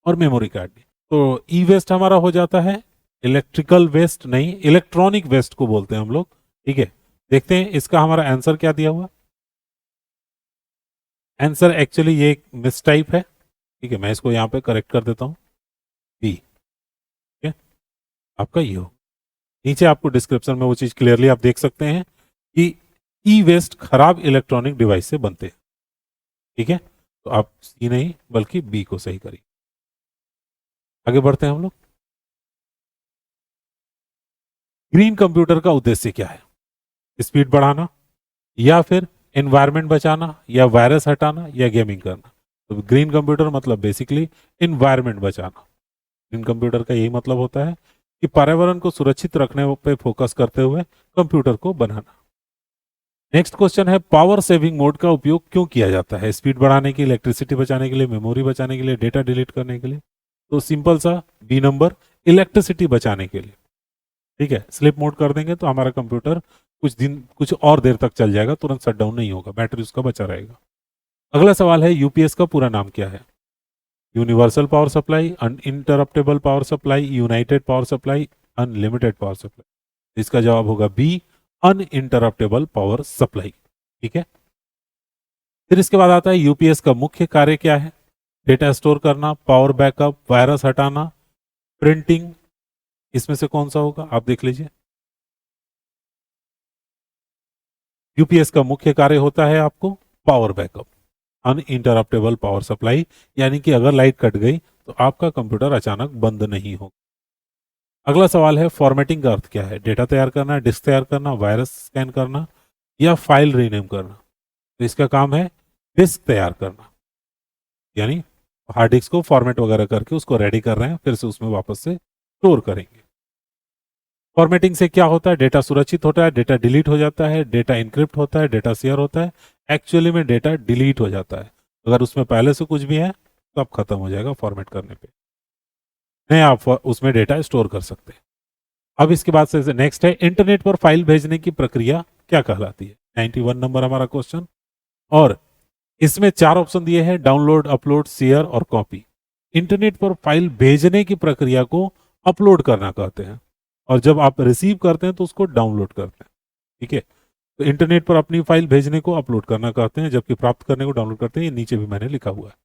Speaker 1: और मेमोरी कार्ड ने। तो ई वेस्ट हमारा हो जाता है इलेक्ट्रिकल वेस्ट, नहीं इलेक्ट्रॉनिक वेस्ट को बोलते हैं हम लोग। ठीक है, देखते हैं इसका हमारा आंसर क्या दिया हुआ। आंसर एक्चुअली ये एक मिस टाइप है। ठीक है, मैं इसको यहाँ पे करेक्ट कर देता हूँ, बी। ठीक है, आपका ये हो। नीचे आपको डिस्क्रिप्शन में वो चीज क्लियरली आप देख सकते हैं कि ई वेस्ट खराब इलेक्ट्रॉनिक डिवाइस से बनते हैं। ठीक है, तो आप सी नहीं बल्कि बी को सही करिए। आगे बढ़ते हैं हम लोग। ग्रीन कंप्यूटर का उद्देश्य क्या है? स्पीड बढ़ाना, या फिर एनवायरनमेंट बचाना, या वायरस हटाना, या गेमिंग करना? तो ग्रीन कंप्यूटर मतलब बेसिकली एनवायरनमेंट बचाना। ग्रीन कंप्यूटर का यही मतलब होता है कि पर्यावरण को सुरक्षित रखने पे फोकस करते हुए कंप्यूटर को बनाना। नेक्स्ट क्वेश्चन है, पावर सेविंग मोड का उपयोग क्यों किया जाता है? स्पीड बढ़ाने के लिए, इलेक्ट्रिसिटी बचाने के लिए, मेमोरी बचाने के लिए, डेटा डिलीट करने के लिए? तो सिंपल सा बी नंबर, इलेक्ट्रिसिटी बचाने के लिए। ठीक है, स्लिप मोड कर देंगे तो हमारा कंप्यूटर कुछ दिन, कुछ और देर तक चल जाएगा, तुरंत शट डाउन नहीं होगा, बैटरी उसका बचा रहेगा। अगला सवाल है, यूपीएस का पूरा नाम क्या है? Universal power supply, uninterruptible power supply, United power supply, unlimited power supply? इसका जवाब होगा बी, अनइंटरप्टेबल पावर सप्लाई। ठीक है, फिर इसके बाद आता है, यूपीएस का मुख्य कार्य क्या है? डेटा स्टोर करना, पावर बैकअप, वायरस हटाना, प्रिंटिंग। इसमें से कौन सा होगा, आप देख लीजिए। यूपीएस का मुख्य कार्य होता है आपको power backup, uninterruptible power supply, यानी कि अगर लाइट कट गई तो आपका कंप्यूटर अचानक बंद नहीं होगा। अगला सवाल है, फॉर्मेटिंग का अर्थ क्या है? डेटा तैयार करना, डिस्क तैयार करना, वायरस स्कैन करना, या फाइल रीनेम करना? तो इसका काम है डिस्क तैयार करना, यानी हार्ड डिस्क को फॉर्मेट वगैरह करके उसको रेडी कर रहे हैं, फिर से उसमें वापस से स्टोर करेंगे। फॉर्मेटिंग से क्या होता है? डेटा सुरक्षित होता है, डेटा डिलीट हो जाता है, डेटा इनक्रिप्ट होता है, डेटा शेयर होता है। एक्चुअली में डेटा डिलीट हो जाता है। अगर उसमें पहले से कुछ भी है सब खत्म हो जाएगा फॉर्मेट करने पे, नहीं आप उसमें डेटा स्टोर कर सकते हैं। अब इसके बाद से नेक्स्ट है इंटरनेट पर फाइल भेजने की प्रक्रिया क्या कहलाती है, 91 नंबर हमारा क्वेश्चन। और इसमें 4 ऑप्शन दिए हैं, डाउनलोड, अपलोड, शेयर और कॉपी। इंटरनेट पर फाइल भेजने की प्रक्रिया को अपलोड करना कहते हैं, और जब आप रिसीव करते हैं तो उसको डाउनलोड करते हैं। ठीक है, तो इंटरनेट पर अपनी फाइल भेजने को अपलोड करना कहते हैं, जबकि प्राप्त करने को डाउनलोड करते हैं। ये नीचे भी मैंने लिखा हुआ है।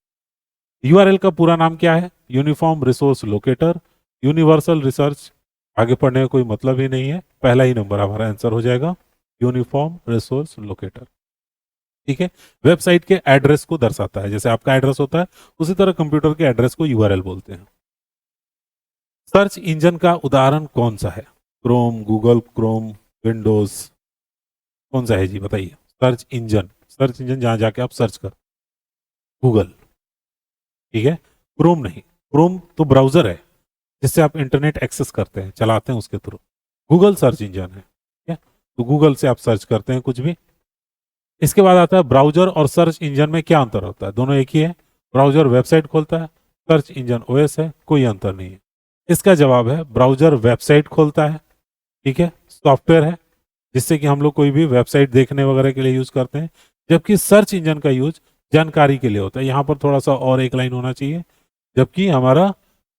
Speaker 1: यूआरएल का पूरा नाम क्या है, uniform resource locator, universal research, आगे पढ़ने का कोई मतलब ही नहीं है, पहला ही नंबर हमारा आंसर हो जाएगा, यूनिफॉर्म रिसोर्स लोकेटर। ठीक है, वेबसाइट के एड्रेस को दर्शाता है, जैसे आपका एड्रेस होता है उसी तरह कंप्यूटर के एड्रेस को यूआरएल बोलते हैं। सर्च इंजन का उदाहरण कौन सा है, क्रोम, गूगल क्रोम, विंडोज, कौन सा है जी बताइए। सर्च इंजन जहां जाके आप सर्च कर, गूगल, ठीक है, क्रोम नहीं। क्रोम तो ब्राउजर है जिससे आप इंटरनेट एक्सेस करते हैं, चलाते हैं उसके थ्रू। गूगल सर्च इंजन है, ठीक है, तो गूगल से आप सर्च करते हैं कुछ भी। इसके बाद आता है ब्राउजर और सर्च इंजन में क्या अंतर होता है, दोनों एक ही है। ब्राउजर वेबसाइट खोलता है, सर्च इंजन ओएस है, कोई अंतर नहीं है। इसका जवाब है ब्राउजर वेबसाइट खोलता है, ठीक है, सॉफ्टवेयर है जिससे कि हम लोग कोई भी वेबसाइट देखने वगैरह के लिए यूज करते हैं, जबकि सर्च इंजन का यूज जानकारी के लिए होता है। यहाँ पर थोड़ा सा और एक लाइन होना चाहिए, जबकि हमारा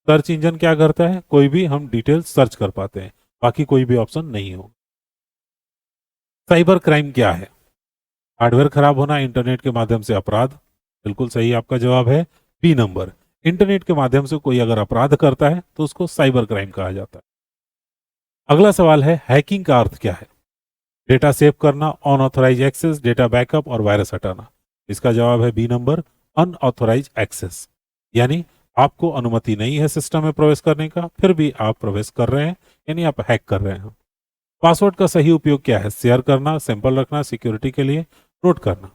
Speaker 1: सर्च इंजन क्या करता है, कोई भी हम डिटेल सर्च कर पाते हैं, बाकी कोई भी ऑप्शन नहीं हो। साइबर क्राइम क्या है, हार्डवेयर खराब होना, इंटरनेट के माध्यम से अपराध, बिल्कुल सही आपका जवाब है बी नंबर। इंटरनेट के माध्यम से कोई अगर अपराध करता है तो उसको साइबर क्राइम कहा जाता है। अगला सवाल है हैकिंग का अर्थ क्या है, डेटा सेव करना, अनऑथराइज एक्सेस, डेटा बैकअप और वायरस हटाना। इसका जवाब है बी नंबर, अनऑथराइज एक्सेस, यानी आपको अनुमति नहीं है सिस्टम में प्रवेश करने का, फिर भी आप प्रवेश कर रहे हैं, यानी आप हैक कर रहे हैं। पासवर्ड का सही उपयोग क्या है, शेयर करना, सैंपल रखना, सिक्योरिटी के लिए, नोट करना।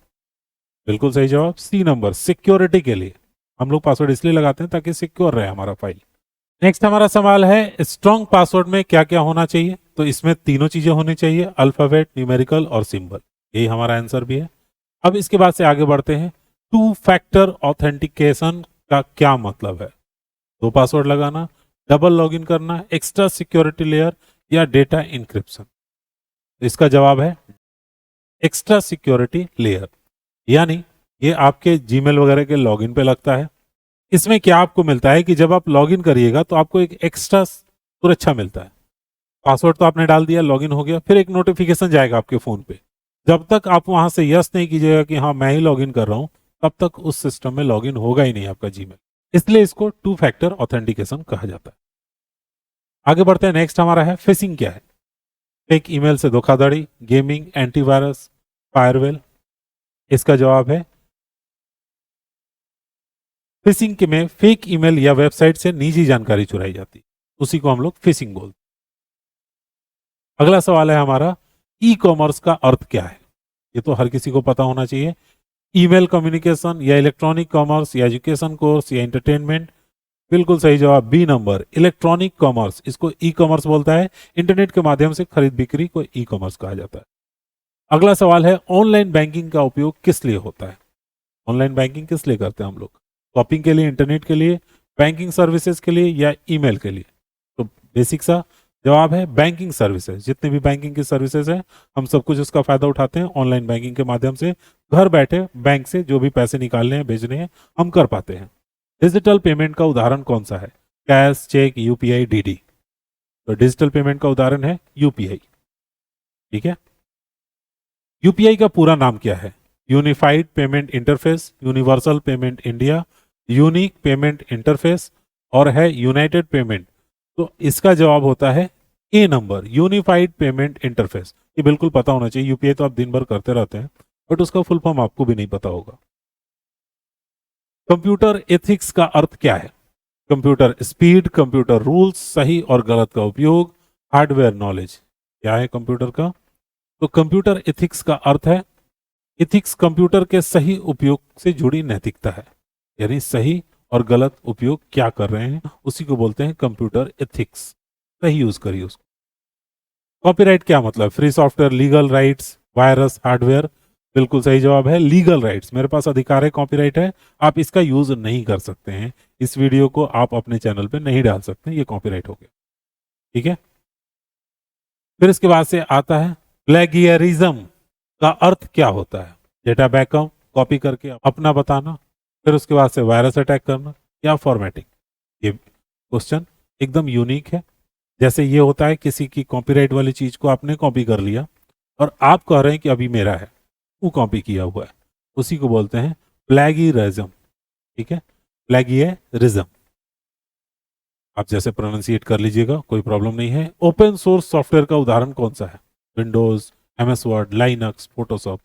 Speaker 1: बिल्कुल सही जवाब सी नंबर, सिक्योरिटी के लिए। हम लोग पासवर्ड इसलिए लगाते हैं ताकि सिक्योर रहे हमारा फाइल। नेक्स्ट हमारा सवाल है स्ट्रॉन्ग पासवर्ड में क्या क्या होना चाहिए, तो इसमें तीनों चीजें होनी चाहिए, अल्फाबेट, न्यूमेरिकल और सिंबल, यही हमारा आंसर भी है। अब इसके बाद से आगे बढ़ते हैं, 2 फैक्टर ऑथेंटिकेशन का क्या मतलब है, 2 पासवर्ड लगाना, डबल लॉगिन करना, एक्स्ट्रा सिक्योरिटी लेयर या डेटा इंक्रिप्शन। इसका जवाब है एक्स्ट्रा सिक्योरिटी लेयर, यानी ये आपके जीमेल वगैरह के लॉगिन पे लगता है। इसमें क्या आपको मिलता है कि जब आप लॉगिन करिएगा तो आपको एक एक्स्ट्रा सुरक्षा मिलता है। पासवर्ड तो आपने डाल दिया, लॉगिन हो गया, फिर एक नोटिफिकेशन जाएगा आपके फोन पे। जब तक आप वहां से यस नहीं कीजिएगा कि हाँ मैं ही लॉगिन कर रहा हूं, तब तक उस सिस्टम में लॉगिन होगा ही नहीं आपका जीमेल। इसलिए इसको 2 फैक्टर ऑथेंटिकेशन कहा जाता है। आगे बढ़ते हैं, नेक्स्ट हमारा है फिशिंग क्या है, फेक ईमेल से धोखाधड़ी, गेमिंग, एंटीवायरस, फायरवेल। इसका जवाब है फिशिंग के में फेक ईमेल या वेबसाइट से निजी जानकारी चुराई जाती, उसी को हम लोग फिशिंग बोलते। अगला सवाल है हमारा ई कॉमर्स का अर्थ क्या है, ये तो हर किसी को पता होना चाहिए। ईमेल कम्युनिकेशन या इलेक्ट्रॉनिक कॉमर्स या एजुकेशन कोर्स या एंटरटेनमेंट। बिल्कुल सही जवाब बी नंबर, इलेक्ट्रॉनिक कॉमर्स, इसको ई कॉमर्स बोलता है। इंटरनेट के माध्यम से खरीद बिक्री को ई कॉमर्स कहा जाता है। अगला सवाल है ऑनलाइन बैंकिंग का उपयोग किस लिए होता है, ऑनलाइन बैंकिंग किस लिए करते हैं हम लोग, शॉपिंग के लिए, इंटरनेट के लिए, बैंकिंग सर्विसेज के लिए या ईमेल के लिए। तो बेसिक सा जवाब है बैंकिंग सर्विसेज, जितने भी बैंकिंग की सर्विसेज है हम सब कुछ उसका फायदा उठाते हैं ऑनलाइन बैंकिंग के माध्यम से। घर बैठे बैंक से जो भी पैसे निकालने हैं, भेजने हैं, हम कर पाते हैं। डिजिटल पेमेंट का उदाहरण कौन सा है, कैश, चेक, यूपीआई, डीडी। तो डिजिटल पेमेंट का उदाहरण है यूपीआई, ठीक है। यूपीआई का पूरा नाम क्या है, unified payment interface, universal payment India, unique payment interface और है यूनाइटेड पेमेंट। तो इसका जवाब होता है ए नंबर, यूनिफाइड पेमेंट इंटरफेस। ये बिल्कुल पता होना चाहिए, यूपीआई तो आप दिन भर करते रहते हैं, बट उसका फुल फॉर्म आपको भी नहीं पता होगा। कंप्यूटर एथिक्स का अर्थ क्या है, कंप्यूटर स्पीड, कंप्यूटर रूल्स, सही और गलत का उपयोग, हार्डवेयर नॉलेज। क्या है कंप्यूटर का, तो कंप्यूटर एथिक्स का अर्थ है, एथिक्स कंप्यूटर के सही उपयोग से जुड़ी नैतिकता है, यानी सही और गलत उपयोग क्या कर रहे हैं उसी को बोलते हैं कंप्यूटर एथिक्स, सही यूज करिए उसको। कॉपीराइट क्या मतलब, free software, legal rights, virus, hardware. बिल्कुल सही जवाब है लीगल राइट्स। मेरे पास अधिकार है, कॉपीराइट है, आप इसका यूज नहीं कर सकते हैं। इस वीडियो को आप अपने चैनल पे नहीं डाल सकते, ये कॉपीराइट हो गया। ठीक है, फिर इसके बाद से आता है प्लेगियरिज्म का अर्थ क्या होता है। डेटा बैकअप कॉपी करके अपना बताना, फिर उसके बाद से वायरस अटैक करना या फॉर्मेटिंग। ये क्वेश्चन एकदम यूनिक है। जैसे ये होता है किसी की कॉपीराइट वाली चीज को आपने कॉपी कर लिया और आप कह रहे हैं कि अभी मेरा है, वो कॉपी किया हुआ है, उसी को बोलते हैं प्लेगियरिज्म। ठीक है, प्लेगियरिज्म आप जैसे प्रोनाउंसिएट कर लीजिएगा, कोई प्रॉब्लम नहीं है। ओपन सोर्स सॉफ्टवेयर का उदाहरण कौन सा है? Windows, MS word, Linux, Photoshop.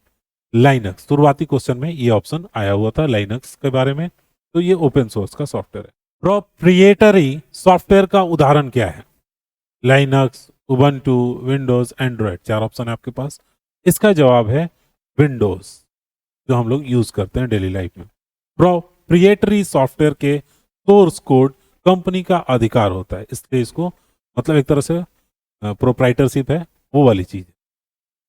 Speaker 1: Linux शुरुआती क्वेश्चन में ये ऑप्शन आया हुआ था लाइनक्स के बारे में, तो ये ओपन सोर्स का सॉफ्टवेयर है। प्रोप्रिएटरी सॉफ्टवेयर का उदाहरण क्या है? Linux, Ubuntu, Windows, Android. चार ऑप्शन है आपके पास। इसका जवाब है विंडोज, जो हम लोग यूज करते हैं डेली लाइफ में। प्रोप्रिएटरी सॉफ्टवेयर के सोर्स कोड कंपनी का अधिकार होता है, इसलिए इसको मतलब एक तरह से प्रोप्राइटरशिप है, वो वाली चीज है।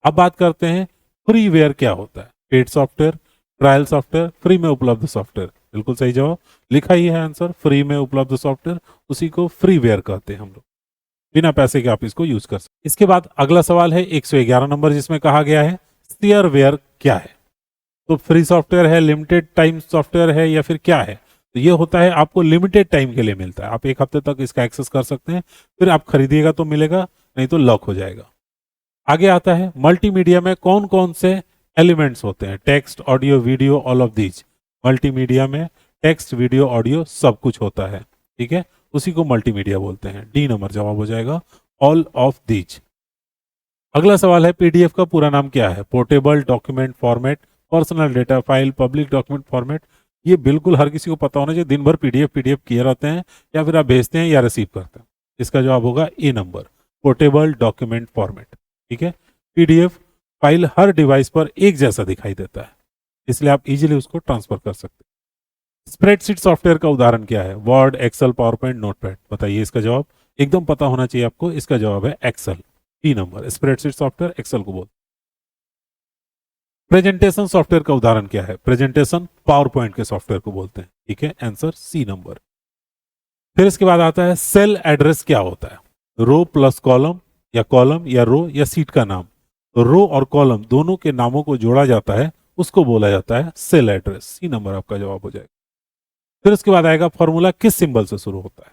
Speaker 1: अब बात करते हैं फ्रीवेयर क्या होता है। Paid software, trial software, free में उपलब्ध सॉफ्टवेयर। बिल्कुल सही जवाब, लिखा ही है आंसर, फ्री में उपलब्ध सॉफ्टवेयर, उसी को फ्रीवेयर कहते हैं हम लोग। बिना पैसे के आप इसको यूज कर सकते। इसके बाद अगला सवाल है 111 नंबर, जिसमें कहा गया है शेयरवेयर क्या है। तो फ्री सॉफ्टवेयर है, लिमिटेड टाइम सॉफ्टवेयर है, या फिर क्या है? तो ये होता है आपको लिमिटेड टाइम के लिए मिलता है, आप 1 हफ्ते तक इसका एक्सेस कर सकते हैं, फिर आप खरीदिएगा तो मिलेगा, नहीं तो लॉक हो जाएगा। आगे आता है मल्टीमीडिया में कौन कौन से एलिमेंट्स होते हैं? Text, audio, video, all of these. Multimedia में टेक्स्ट, वीडियो, ऑडियो सब कुछ होता है। ठीक है, उसी को मल्टीमीडिया बोलते हैं। डी नंबर जवाब हो जाएगा, ऑल ऑफ दीज। अगला सवाल है पीडीएफ का पूरा नाम क्या है? Portable document format, personal data file, public document format. ये बिल्कुल हर किसी को पता होना चाहिए, दिन भर पीडीएफ पीडीएफ किए रहते हैं, या फिर आप भेजते हैं या रिसीव करते हैं। इसका जवाब होगा ए नंबर, पोर्टेबल डॉक्यूमेंट फॉर्मेट। ठीक है, पीडीएफ फाइल हर डिवाइस पर एक जैसा दिखाई देता है, इसलिए आप इजीली उसको ट्रांसफर कर सकते हैं। स्प्रेडशीट सॉफ्टवेयर का उदाहरण क्या है? Word, Excel, PowerPoint, Notepad. बताइए इसका जवाब, एकदम पता होना चाहिए आपको। इसका जवाब है Excel, T number. Spreadsheet software Excel को बोलते हैं। प्रेजेंटेशन सॉफ्टवेयर का उदाहरण क्या है? प्रेजेंटेशन पावर पॉइंट के सॉफ्टवेयर को बोलते हैं। ठीक है, आंसर सी नंबर। फिर इसके बाद आता है सेल एड्रेस क्या होता है? रो प्लस कॉलम, या कॉलम या रो या सीट का नाम। तो रो और कॉलम दोनों के नामों को जोड़ा जाता है, उसको बोला जाता है सेल एड्रेस। सी नंबर आपका जवाब हो जाएगा। फिर उसके बाद आएगा फॉर्मूला किस सिंबल से शुरू होता है?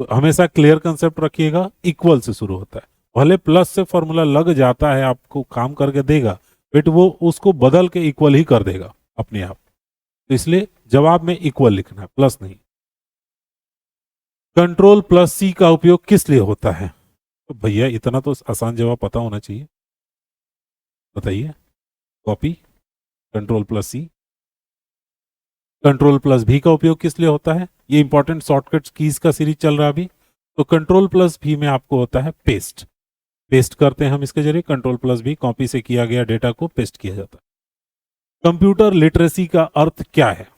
Speaker 1: तो हमेशा क्लियर कंसेप्ट रखिएगा, इक्वल से शुरू होता है। भले प्लस से फॉर्मूला लग जाता है, आपको काम करके देगा, बट वो उसको बदल के इक्वल ही कर देगा अपने आप। तो इसलिए जवाब में इक्वल लिखना है, प्लस नहीं। कंट्रोल प्लस सी का उपयोग किस लिए होता है? तो भैया इतना तो आसान जवाब पता होना चाहिए, बताइए। कॉपी, कंट्रोल प्लस सी। कंट्रोल प्लस भी का उपयोग किस लिए होता है? ये इंपॉर्टेंट शॉर्टकट्स कीज का सीरीज चल रहा है अभी। तो कंट्रोल प्लस भी में आपको होता है पेस्ट, पेस्ट करते हैं हम इसके जरिए। कंट्रोल प्लस भी, कॉपी से किया गया डेटा को पेस्ट किया जाता है। कंप्यूटर लिटरेसी का अर्थ क्या है?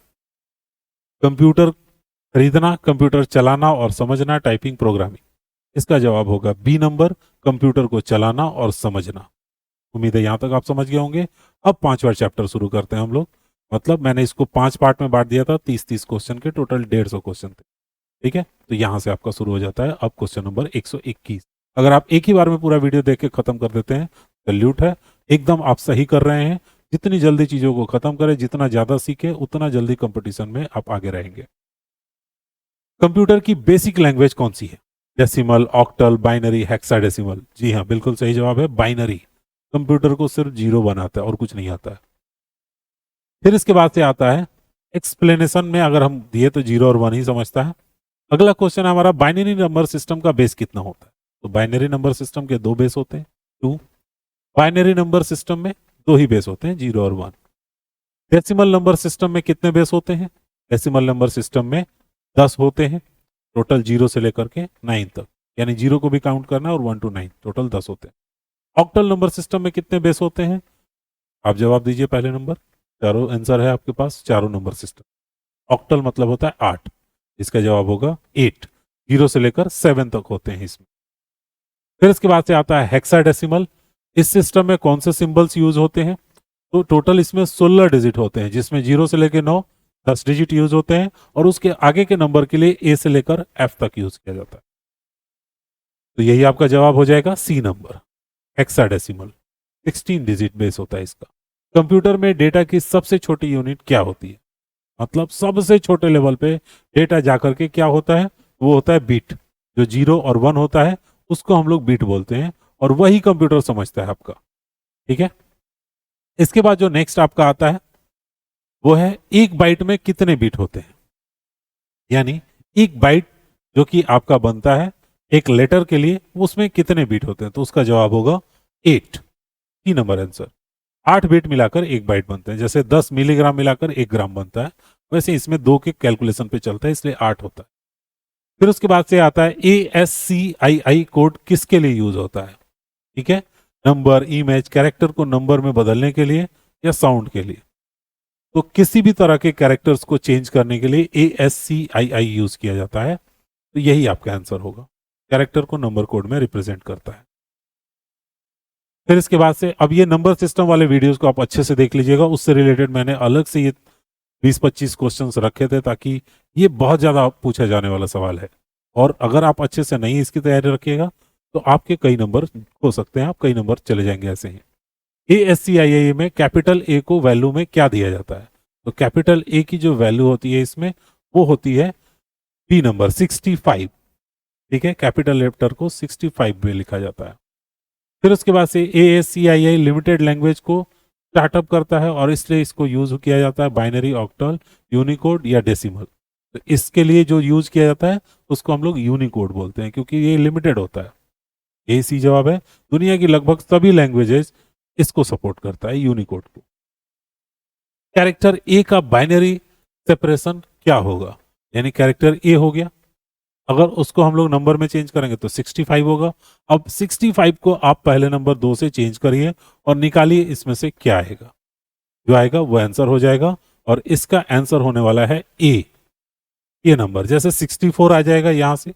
Speaker 1: कंप्यूटर खरीदना, कंप्यूटर चलाना और समझना, टाइपिंग, प्रोग्रामिंग। इसका जवाब होगा बी नंबर, कंप्यूटर को चलाना और समझना। उम्मीद है यहां तक आप समझ गए होंगे। अब 5वां चैप्टर शुरू करते हैं हम लोग। मतलब मैंने इसको 5 पार्ट में बांट दिया था, 30-30 क्वेश्चन के, टोटल 150 क्वेश्चन थे। ठीक है, तो यहां से आपका शुरू हो जाता है अब क्वेश्चन नंबर 121। अगर आप एक ही बार में पूरा वीडियो देख के खत्म कर देते हैं, सैल्यूट है, एकदम आप सही कर रहे हैं। जितनी जल्दी चीजों को खत्म करें, जितना ज्यादा सीखे, उतना जल्दी कंपटीशन में आप आगे रहेंगे। कंप्यूटर की बेसिक लैंग्वेज कौन सी है? Decimal, octal, binary, hexadecimal. जी हाँ, बिल्कुल सही जवाब है बाइनरी। कंप्यूटर को सिर्फ जीरो बनाता है और कुछ नहीं आता है। फिर इसके बाद से आता है एक्सप्लेनेशन में, अगर हम दिए तो 0 और 1 ही समझता है। अगला क्वेश्चन है हमारा, बाइनरी नंबर सिस्टम का बेस कितना होता है? तो बाइनरी नंबर सिस्टम के 2 बेस होते हैं, 2। बाइनरी नंबर सिस्टम में 2 ही बेस होते हैं, 0 और 1। डेसिमल नंबर सिस्टम में कितने बेस होते हैं? डेसिमल नंबर सिस्टम में 10 होते हैं, टोटल 0 से लेकर के 9 तक, यानी 0 को भी काउंट करना है, और 1 to 9 टोटल 10 होते हैं। ऑक्टल नंबर सिस्टम में कितने बेस होते हैं? आप जवाब दीजिए पहले नंबर। चारों आंसर है आपके पास, चारों नंबर सिस्टम। ऑक्टल मतलब होता है 8, इसका जवाब होगा 8। 0 से लेकर 7 तक होते हैं इसमें। फिर इसके बाद से आता है हेक्साडेसिमल। इस सिस्टम में कौन से सिंबल्स यूज होते हैं? तो टोटल इसमें 16 डिजिट होते हैं, जिसमें 0 से लेकर 9 10 डिजिट यूज होते हैं, और उसके आगे के नंबर के लिए ए से लेकर एफ तक यूज किया जाता है। तो यही आपका जवाब हो जाएगा C number, hexadecimal. 16 digit base होता है इसका। कंप्यूटर में डेटा की सबसे छोटी यूनिट क्या होती है? मतलब सबसे छोटे लेवल पे डेटा जाकर के क्या होता है, वो होता है बीट। जो 0 और 1 होता है उसको हम लोग बीट बोलते हैं, और वही कंप्यूटर समझता है आपका। ठीक है, इसके बाद जो नेक्स्ट आपका आता है वो है एक बाइट में कितने बीट होते हैं। यानी एक बाइट जो कि आपका बनता है एक लेटर के लिए, उसमें कितने बीट होते हैं? तो उसका जवाब होगा 8। 3 नंबर आंसर। 8 बीट मिलाकर एक बाइट बनते हैं। जैसे 10 मिलीग्राम मिलाकर 1 ग्राम बनता है, वैसे इसमें 2 के कैलकुलेशन पे चलता है, इसलिए 8 होता है। फिर उसके बाद से आता है ASCII कोड किसके लिए यूज होता है? ठीक है, नंबर, इमेज, कैरेक्टर को नंबर में बदलने के लिए या साउंड के लिए। तो किसी भी तरह के कैरेक्टर्स को चेंज करने के लिए ASCII यूज किया जाता है। तो यही आपका आंसर होगा, कैरेक्टर को नंबर कोड में रिप्रेजेंट करता है। फिर इसके बाद से अब ये नंबर सिस्टम वाले वीडियोस को आप अच्छे से देख लीजिएगा, उससे रिलेटेड मैंने अलग से ये 20-25 क्वेश्चंस रखे थे, ताकि ये बहुत ज्यादा पूछा जाने वाला सवाल है। और अगर आप अच्छे से नहीं इसकी तैयारी रखिएगा तो आपके कई नंबर हो सकते हैं, आप कई नंबर चले जाएंगे ऐसे ही। ASCII में कैपिटल ए को वैल्यू में क्या दिया जाता है? तो कैपिटल ए की जो वैल्यू होती है इसमें, वो होती है बी नंबर 65। ठीक है, कैपिटल लेटर को 65 में लिखा जाता है। फिर उसके बाद से ASCII लिमिटेड लैंग्वेज को स्टार्टअप करता है, और इसलिए इसको यूज किया जाता है बाइनरी, ऑक्टल, यूनिकोड या डेसिमल। तो इसके लिए जो यूज किया जाता है उसको हम लोग यूनिकोड बोलते हैं, क्योंकि ये लिमिटेड होता है। यही सी जवाब है। दुनिया की लगभग सभी लैंग्वेजेस इसको सपोर्ट करता है, यूनिकोड को। कैरेक्टर ए का बाइनरी सेपरेशन क्या होगा? यानी कैरेक्टर ए हो गया, अगर उसको हम लोग नंबर में चेंज करेंगे तो 65 होगा। अब 65 को आप पहले नंबर 2 से चेंज करिए और निकालिए इसमें से क्या आएगा। जो आएगा वो आंसर हो जाएगा, और इसका आंसर होने वाला है ए। ये नंबर जैसे 64 आ जाएगा यहां से,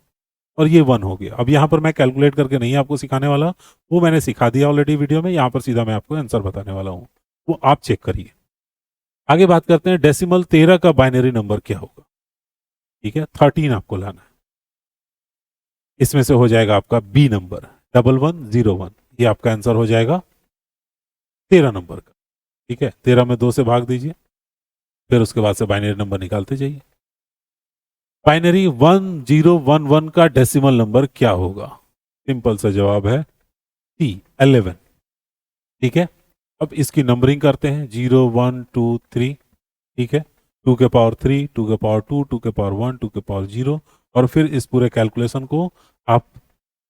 Speaker 1: और ये 1 हो गया। अब यहां पर मैं कैलकुलेट करके नहीं आपको सिखाने वाला, वो मैंने सिखा दिया ऑलरेडी वीडियो में। यहां पर सीधा मैं आपको आंसर बताने वाला हूं, वो आप चेक करिए। आगे बात करते हैं डेसिमल 13 का बाइनरी नंबर क्या होगा। ठीक है, 13 आपको लाना है। इसमें से हो जाएगा आपका बी नंबर 1101। ये आपका आंसर हो जाएगा 13 नंबर का। ठीक है, 13 में 2 से भाग दीजिए, फिर उसके बाद से बाइनरी नंबर निकालते जाइए। बाइनरी 1011 का डेसिमल नंबर क्या होगा? सिंपल सा जवाब है सी 11। ठीक है, अब इसकी नंबरिंग करते हैं 0 1 2 3। ठीक है, 2 के पावर 3, 2 के पावर 2, 2 के पावर 1, 2 के पावर 0, और फिर इस पूरे कैलकुलेशन को आप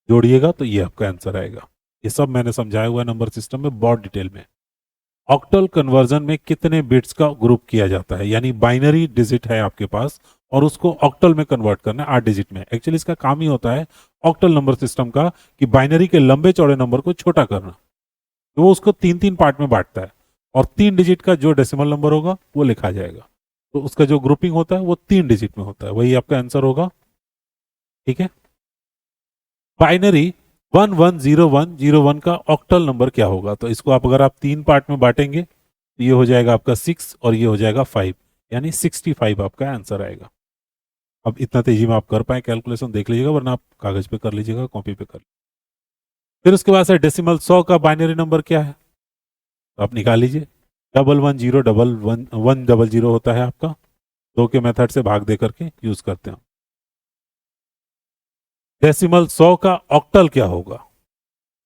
Speaker 1: जोड़िएगा तो ये आपका आंसर आएगा। ये सब मैंने समझाया हुआ है नंबर सिस्टम में बहुत डिटेल में। ऑक्टल कन्वर्जन में कितने बिट्स का ग्रुप किया जाता है? यानी बाइनरी डिजिट है आपके पास और उसको ऑक्टल में कन्वर्ट करना है 8 डिजिट में। एक्चुअली इसका काम ही होता है ऑक्टल नंबर सिस्टम का कि बाइनरी के लंबे चौड़े नंबर को छोटा करना। तो वो उसको 3-3 पार्ट में बांटता है, और 3 डिजिट का जो डेसिमल नंबर होगा वो लिखा जाएगा। तो उसका जो ग्रुपिंग होता है वो 3 डिजिट में होता है, वही आपका आंसर होगा। ठीक है, बाइनरी 110101 का ऑक्टल नंबर क्या होगा? तो इसको आप अगर आप 3 पार्ट में बांटेंगे तो ये हो जाएगा आपका 6 और ये हो जाएगा 5, यानी 65 आपका आंसर आएगा। अब इतना तेजी में आप कर पाए कैलकुलेशन देख लीजिएगा, वरना आप कागज पे कर लीजिएगा, कॉपी पे कर लीजिएगा। फिर उसके बाद से डेसिमल 100 का बाइनरी नंबर क्या है? तो आप निकाल लीजिए। 11011 होता है आपका। 2 के मेथड से भाग दे करके यूज करते हैं। डेसिमल 100 का ऑक्टल क्या होगा?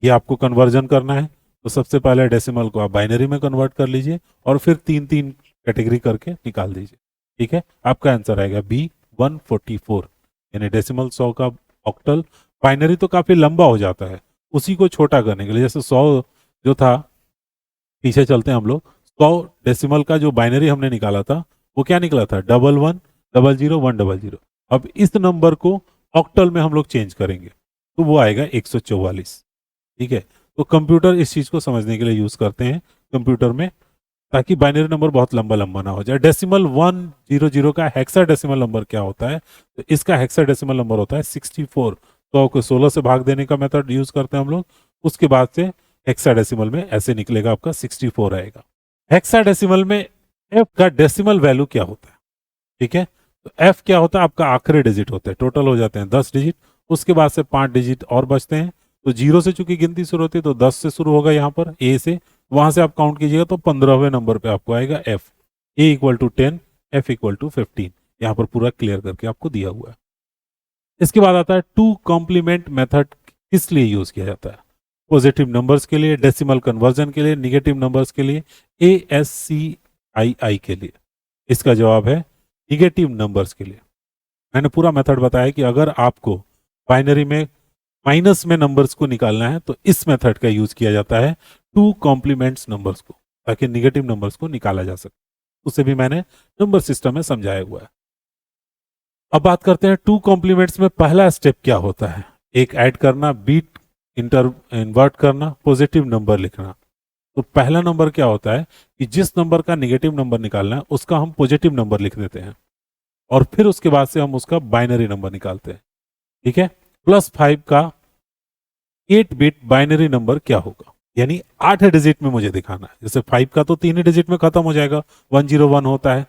Speaker 1: ये आपको कन्वर्जन करना है, तो सबसे पहले डेसिमल को आप बाइनरी में कन्वर्ट कर लीजिए और फिर 3-3 कैटेगरी करके निकाल दीजिए। ठीक है, आपका आंसर आएगा बी 144। यानी डेसिमल 100 का ऑक्टल। बाइनरी तो काफी लंबा हो जाता है, उसी को छोटा करने के लिए, जैसे 100 जो था, पीछे चलते हैं हम लोग, 100 डेसिमल का जो बाइनरी हमने निकाला था वो क्या निकला था? 11000100। अब इस नंबर को ऑक्टल में हम लोग चेंज करेंगे तो वो आएगा 144। ठीक है, तो कंप्यूटर इस चीज को समझने के लिए यूज करते हैं कंप्यूटर में, ताकि बाइनरी नंबर बहुत लंबा लंबा ना हो जाए। डेसिमल 100 का हेक्साडेसिमल नंबर क्या होता है? तो इसका हेक्साडेसिमल नंबर होता है 64। तो को 16 से भाग देने का मेथड यूज करते हैं हम लोग। उसके बाद से हेक्साडेसिमल में ऐसे निकलेगा आपका 64 आएगा। हेक्साडेसिमल में एफ का डेसिमल वैल्यू क्या होता है, ठीक है। तो एफ क्या होता है, आपका आखिरी डिजिट होता है, टोटल हो जाते हैं 10 डिजिट, उसके बाद से 5 डिजिट और बचते हैं। तो जीरो से चूंकि गिनती शुरू होती है तो 10 से शुरू होगा यहाँ पर ए से, वहां से आप काउंट कीजिएगा तो 15वें नंबर पे आपको आएगा F. A equal to 10, F equal to 15, यहाँ पर पूरा क्लियर करके आपको दिया हुआ है। इसके बाद आता है टू कॉम्प्लीमेंट मेथड, किस लिए यूज किया जाता है? पॉजिटिव नंबर्स के लिए, डेसिमल कन्वर्जन के लिए, निगेटिव नंबर्स के लिए, ASCII के लिए। इसका जवाब है निगेटिव नंबर्स के लिए। मैंने पूरा मेथड बताया कि अगर आपको बाइनरी में माइनस में नंबर्स को निकालना है तो इस मेथड का यूज किया जाता है टू कॉम्प्लीमेंट्स नंबर्स को, ताकि निगेटिव नंबर्स को निकाला जा सके। उसे भी मैंने नंबर सिस्टम में समझाया हुआ है। अब बात करते हैं टू कॉम्प्लीमेंट्स में पहला स्टेप क्या होता है। एक ऐड करना, बीट इन्वर्ट करना, पॉजिटिव नंबर लिखना। तो पहला नंबर क्या होता है कि जिस नंबर का निगेटिव नंबर निकालना है उसका हम पॉजिटिव नंबर लिख देते हैं, और फिर उसके बाद से हम उसका बाइनरी नंबर निकालते हैं, ठीक है। +5 का 8 बिट बाइनरी नंबर क्या होगा, यानी 8 डिजिट में मुझे दिखाना है। जैसे 5 का तो 3 ही डिजिट में खत्म हो जाएगा, 101 होता है।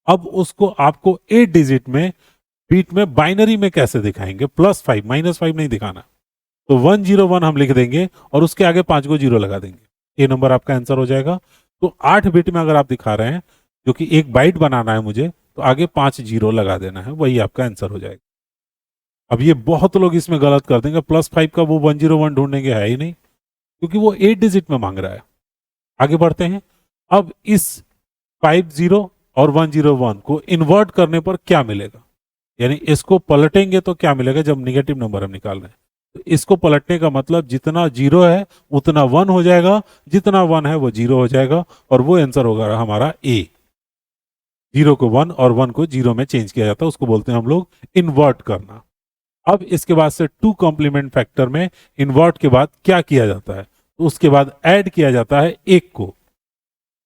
Speaker 1: अब उसको आपको 8 डिजिट में बीट में बाइनरी में कैसे दिखाएंगे, +5 -5 नहीं दिखाना। तो 101 हम लिख देंगे और उसके आगे 5 को जीरो लगा देंगे, ये नंबर आपका आंसर हो जाएगा। तो 8 बिट में अगर आप दिखा रहे हैं, जो कि एक बाइट बनाना है मुझे, तो आगे 5 जीरो लगा देना है, वही आपका आंसर हो जाएगा। अब ये बहुत लोग इसमें गलत कर देंगे, +5 का वो 101 ढूंढेंगे, है ही नहीं, क्योंकि वो 8 डिजिट में मांग रहा है। आगे बढ़ते हैं। अब इस 50 और 101 को इन्वर्ट करने पर क्या मिलेगा, यानी इसको पलटेंगे तो क्या मिलेगा जब निगेटिव नंबर हम निकाल रहे हैं। तो इसको पलटने का मतलब जितना जीरो है उतना 1 हो जाएगा, जितना 1 है वो जीरो हो जाएगा, और वो आंसर होगा हमारा ए। जीरो को 1 और 1 को जीरो में चेंज किया जाता है, उसको बोलते हैं हम लोग इन्वर्ट करना। अब इसके बाद से टू कॉम्प्लीमेंट फैक्टर में इन्वर्ट के बाद क्या किया जाता है, तो उसके बाद ऐड किया जाता है एक को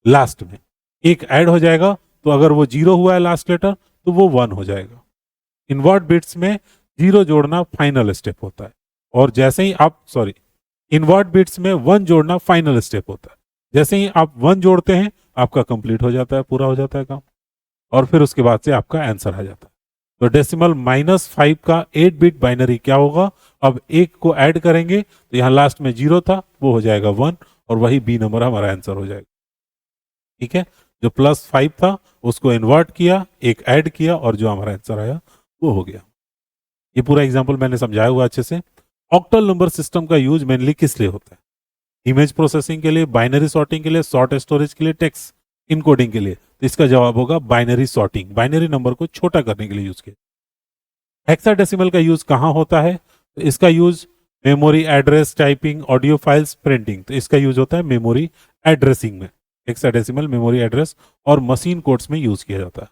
Speaker 1: लास्ट में। एक ऐड हो जाएगा, तो अगर वो जीरो हुआ है लास्ट लेटर तो वो 1 हो जाएगा। इन्वर्ट बिट्स में जीरो जोड़ना फाइनल स्टेप होता है, और जैसे ही आप इन्वर्ट बिट्स में 1 जोड़ना फाइनल स्टेप होता है। जैसे ही आप 1 जोड़ते हैं आपका कंप्लीट हो जाता है, पूरा हो जाता है काम, और फिर उसके बाद से आपका आंसर आ जाता है। तो डेसिमल -5 का 8 बिट बाइनरी क्या होगा, अब एक को ऐड करेंगे तो यहां लास्ट में जीरो था, वो हो जाएगा 1, और वही बी नंबर हमारा आंसर हो जाएगा, ठीक है। जो +5 था उसको इन्वर्ट किया, एक ऐड किया, और जो हमारा आंसर आया वो हो गया। ये पूरा एग्जाम्पल मैंने समझाया हुआ अच्छे से। ऑक्टल नंबर सिस्टम का यूज मेनली किस लिए होता है? इमेज प्रोसेसिंग के लिए, बाइनरी सॉर्टिंग के लिए, शॉर्ट स्टोरेज के लिए, टेक्स्ट इनकोडिंग के लिए। तो इसका जवाब होगा बाइनरी सॉर्टिंग, बाइनरी नंबर को छोटा करने के लिए यूज किया। हेक्साडेसिमल का यूज कहां होता है? तो इसका use memory address, typing, audio files, printing. तो इसका यूज होता है मेमोरी एड्रेसिंग में। हेक्साडेसिमल मेमोरी एड्रेस और मशीन कोड्स में यूज किया जाता है।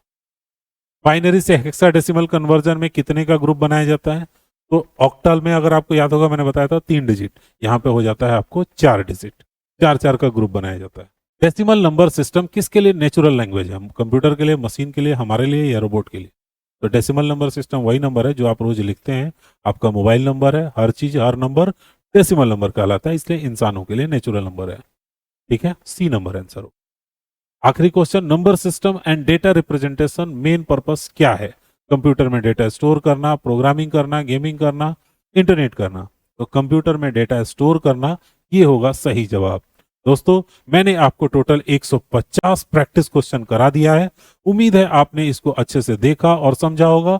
Speaker 1: बाइनरी से हेक्साडेसिमल कन्वर्जन में कितने का ग्रुप बनाया जाता है? तो ऑक्टल में अगर आपको याद होगा मैंने बताया था 3 डिजिट, यहाँ पे हो जाता है आपको 4 डिजिट, 4 का ग्रुप बनाया जाता है। डेसिमल नंबर सिस्टम किसके लिए नेचुरल लैंग्वेज है? कंप्यूटर के लिए, मशीन के लिए, हमारे लिए, या रोबोट के लिए? तो डेसिमल नंबर सिस्टम वही नंबर है जो आप रोज लिखते हैं, आपका मोबाइल नंबर है, हर चीज हर नंबर डेसिमल नंबर कहलाता है, इसलिए इंसानों के लिए नेचुरल नंबर है, ठीक है। सी नंबर आंसर हो। आखिरी question, number system and data representation main purpose क्या है? कंप्यूटर में डेटा स्टोर करना, प्रोग्रामिंग करना, गेमिंग करना, इंटरनेट करना। तो कंप्यूटर में डेटा स्टोर करना, ये होगा सही जवाब। दोस्तों, मैंने आपको टोटल 150 प्रैक्टिस क्वेश्चन करा दिया है। उम्मीद है आपने इसको अच्छे से देखा और समझा होगा।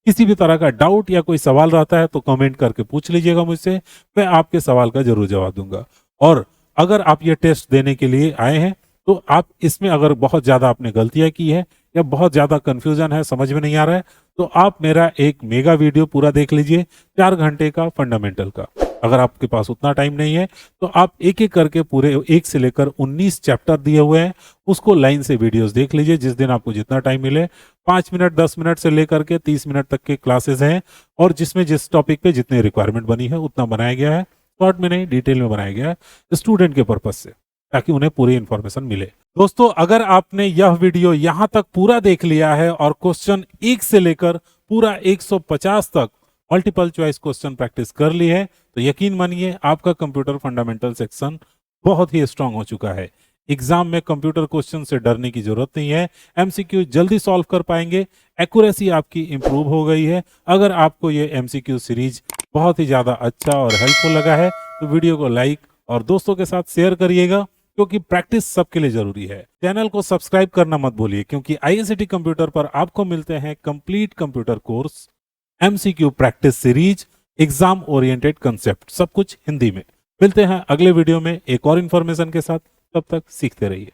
Speaker 1: किसी भी तरह का डाउट या कोई सवाल रहता है तो कमेंट करके पूछ लीजिएगा मुझसे, मैं आपके सवाल का जरूर जवाब दूंगा। और अगर आप ये टेस्ट देने के लिए आए हैं तो आप इसमें अगर बहुत ज्यादा आपने गलतियां की है या बहुत ज्यादा कंफ्यूजन है, समझ में नहीं आ रहा है, तो आप मेरा एक मेगा वीडियो पूरा देख लीजिए, 4 घंटे का फंडामेंटल का। अगर आपके पास उतना टाइम नहीं है तो आप एक एक करके पूरे 1 से लेकर 19 चैप्टर दिए हुए हैं, उसको लाइन से वीडियोस देख लीजिए, जिस दिन आपको जितना टाइम मिले। 5 मिनट 10 मिनट से लेकर के 30 मिनट तक के क्लासेस हैं, और जिसमें जिस टॉपिक पे जितनी रिक्वायरमेंट बनी है उतना बनाया गया है, शॉर्ट में नहीं डिटेल में बनाया गया है स्टूडेंट के पर्पज से, ताकि उन्हें पूरी इंफॉर्मेशन मिले। दोस्तों, अगर आपने यह वीडियो यहां तक पूरा देख लिया है और क्वेश्चन 1 से लेकर पूरा 150 तक मल्टीपल चॉइस क्वेश्चन प्रैक्टिस कर ली है, तो यकीन मानिए आपका कंप्यूटर फंडामेंटल सेक्शन बहुत ही स्ट्रांग हो चुका है। एग्जाम में कंप्यूटर क्वेश्चन से डरने की जरूरत नहीं है। एमसीक्यू जल्दी सॉल्व कर पाएंगे, एक्यूरेसी आपकी इंप्रूव हो गई है। अगर आपको ये एमसीक्यू सीरीज बहुत ही ज्यादा अच्छा और हेल्पफुल लगा है तो वीडियो को लाइक और दोस्तों के साथ शेयर करिएगा, क्योंकि प्रैक्टिस सबके लिए जरूरी है। चैनल को सब्सक्राइब करना मत भूलिए, क्योंकि आईआईसीटी कंप्यूटर पर आपको मिलते हैं complete computer course, MCQ practice series, exam oriented concept, सब कुछ हिंदी में। मिलते हैं अगले वीडियो में एक और इन्फॉर्मेशन के साथ। तब तक सीखते रहिए।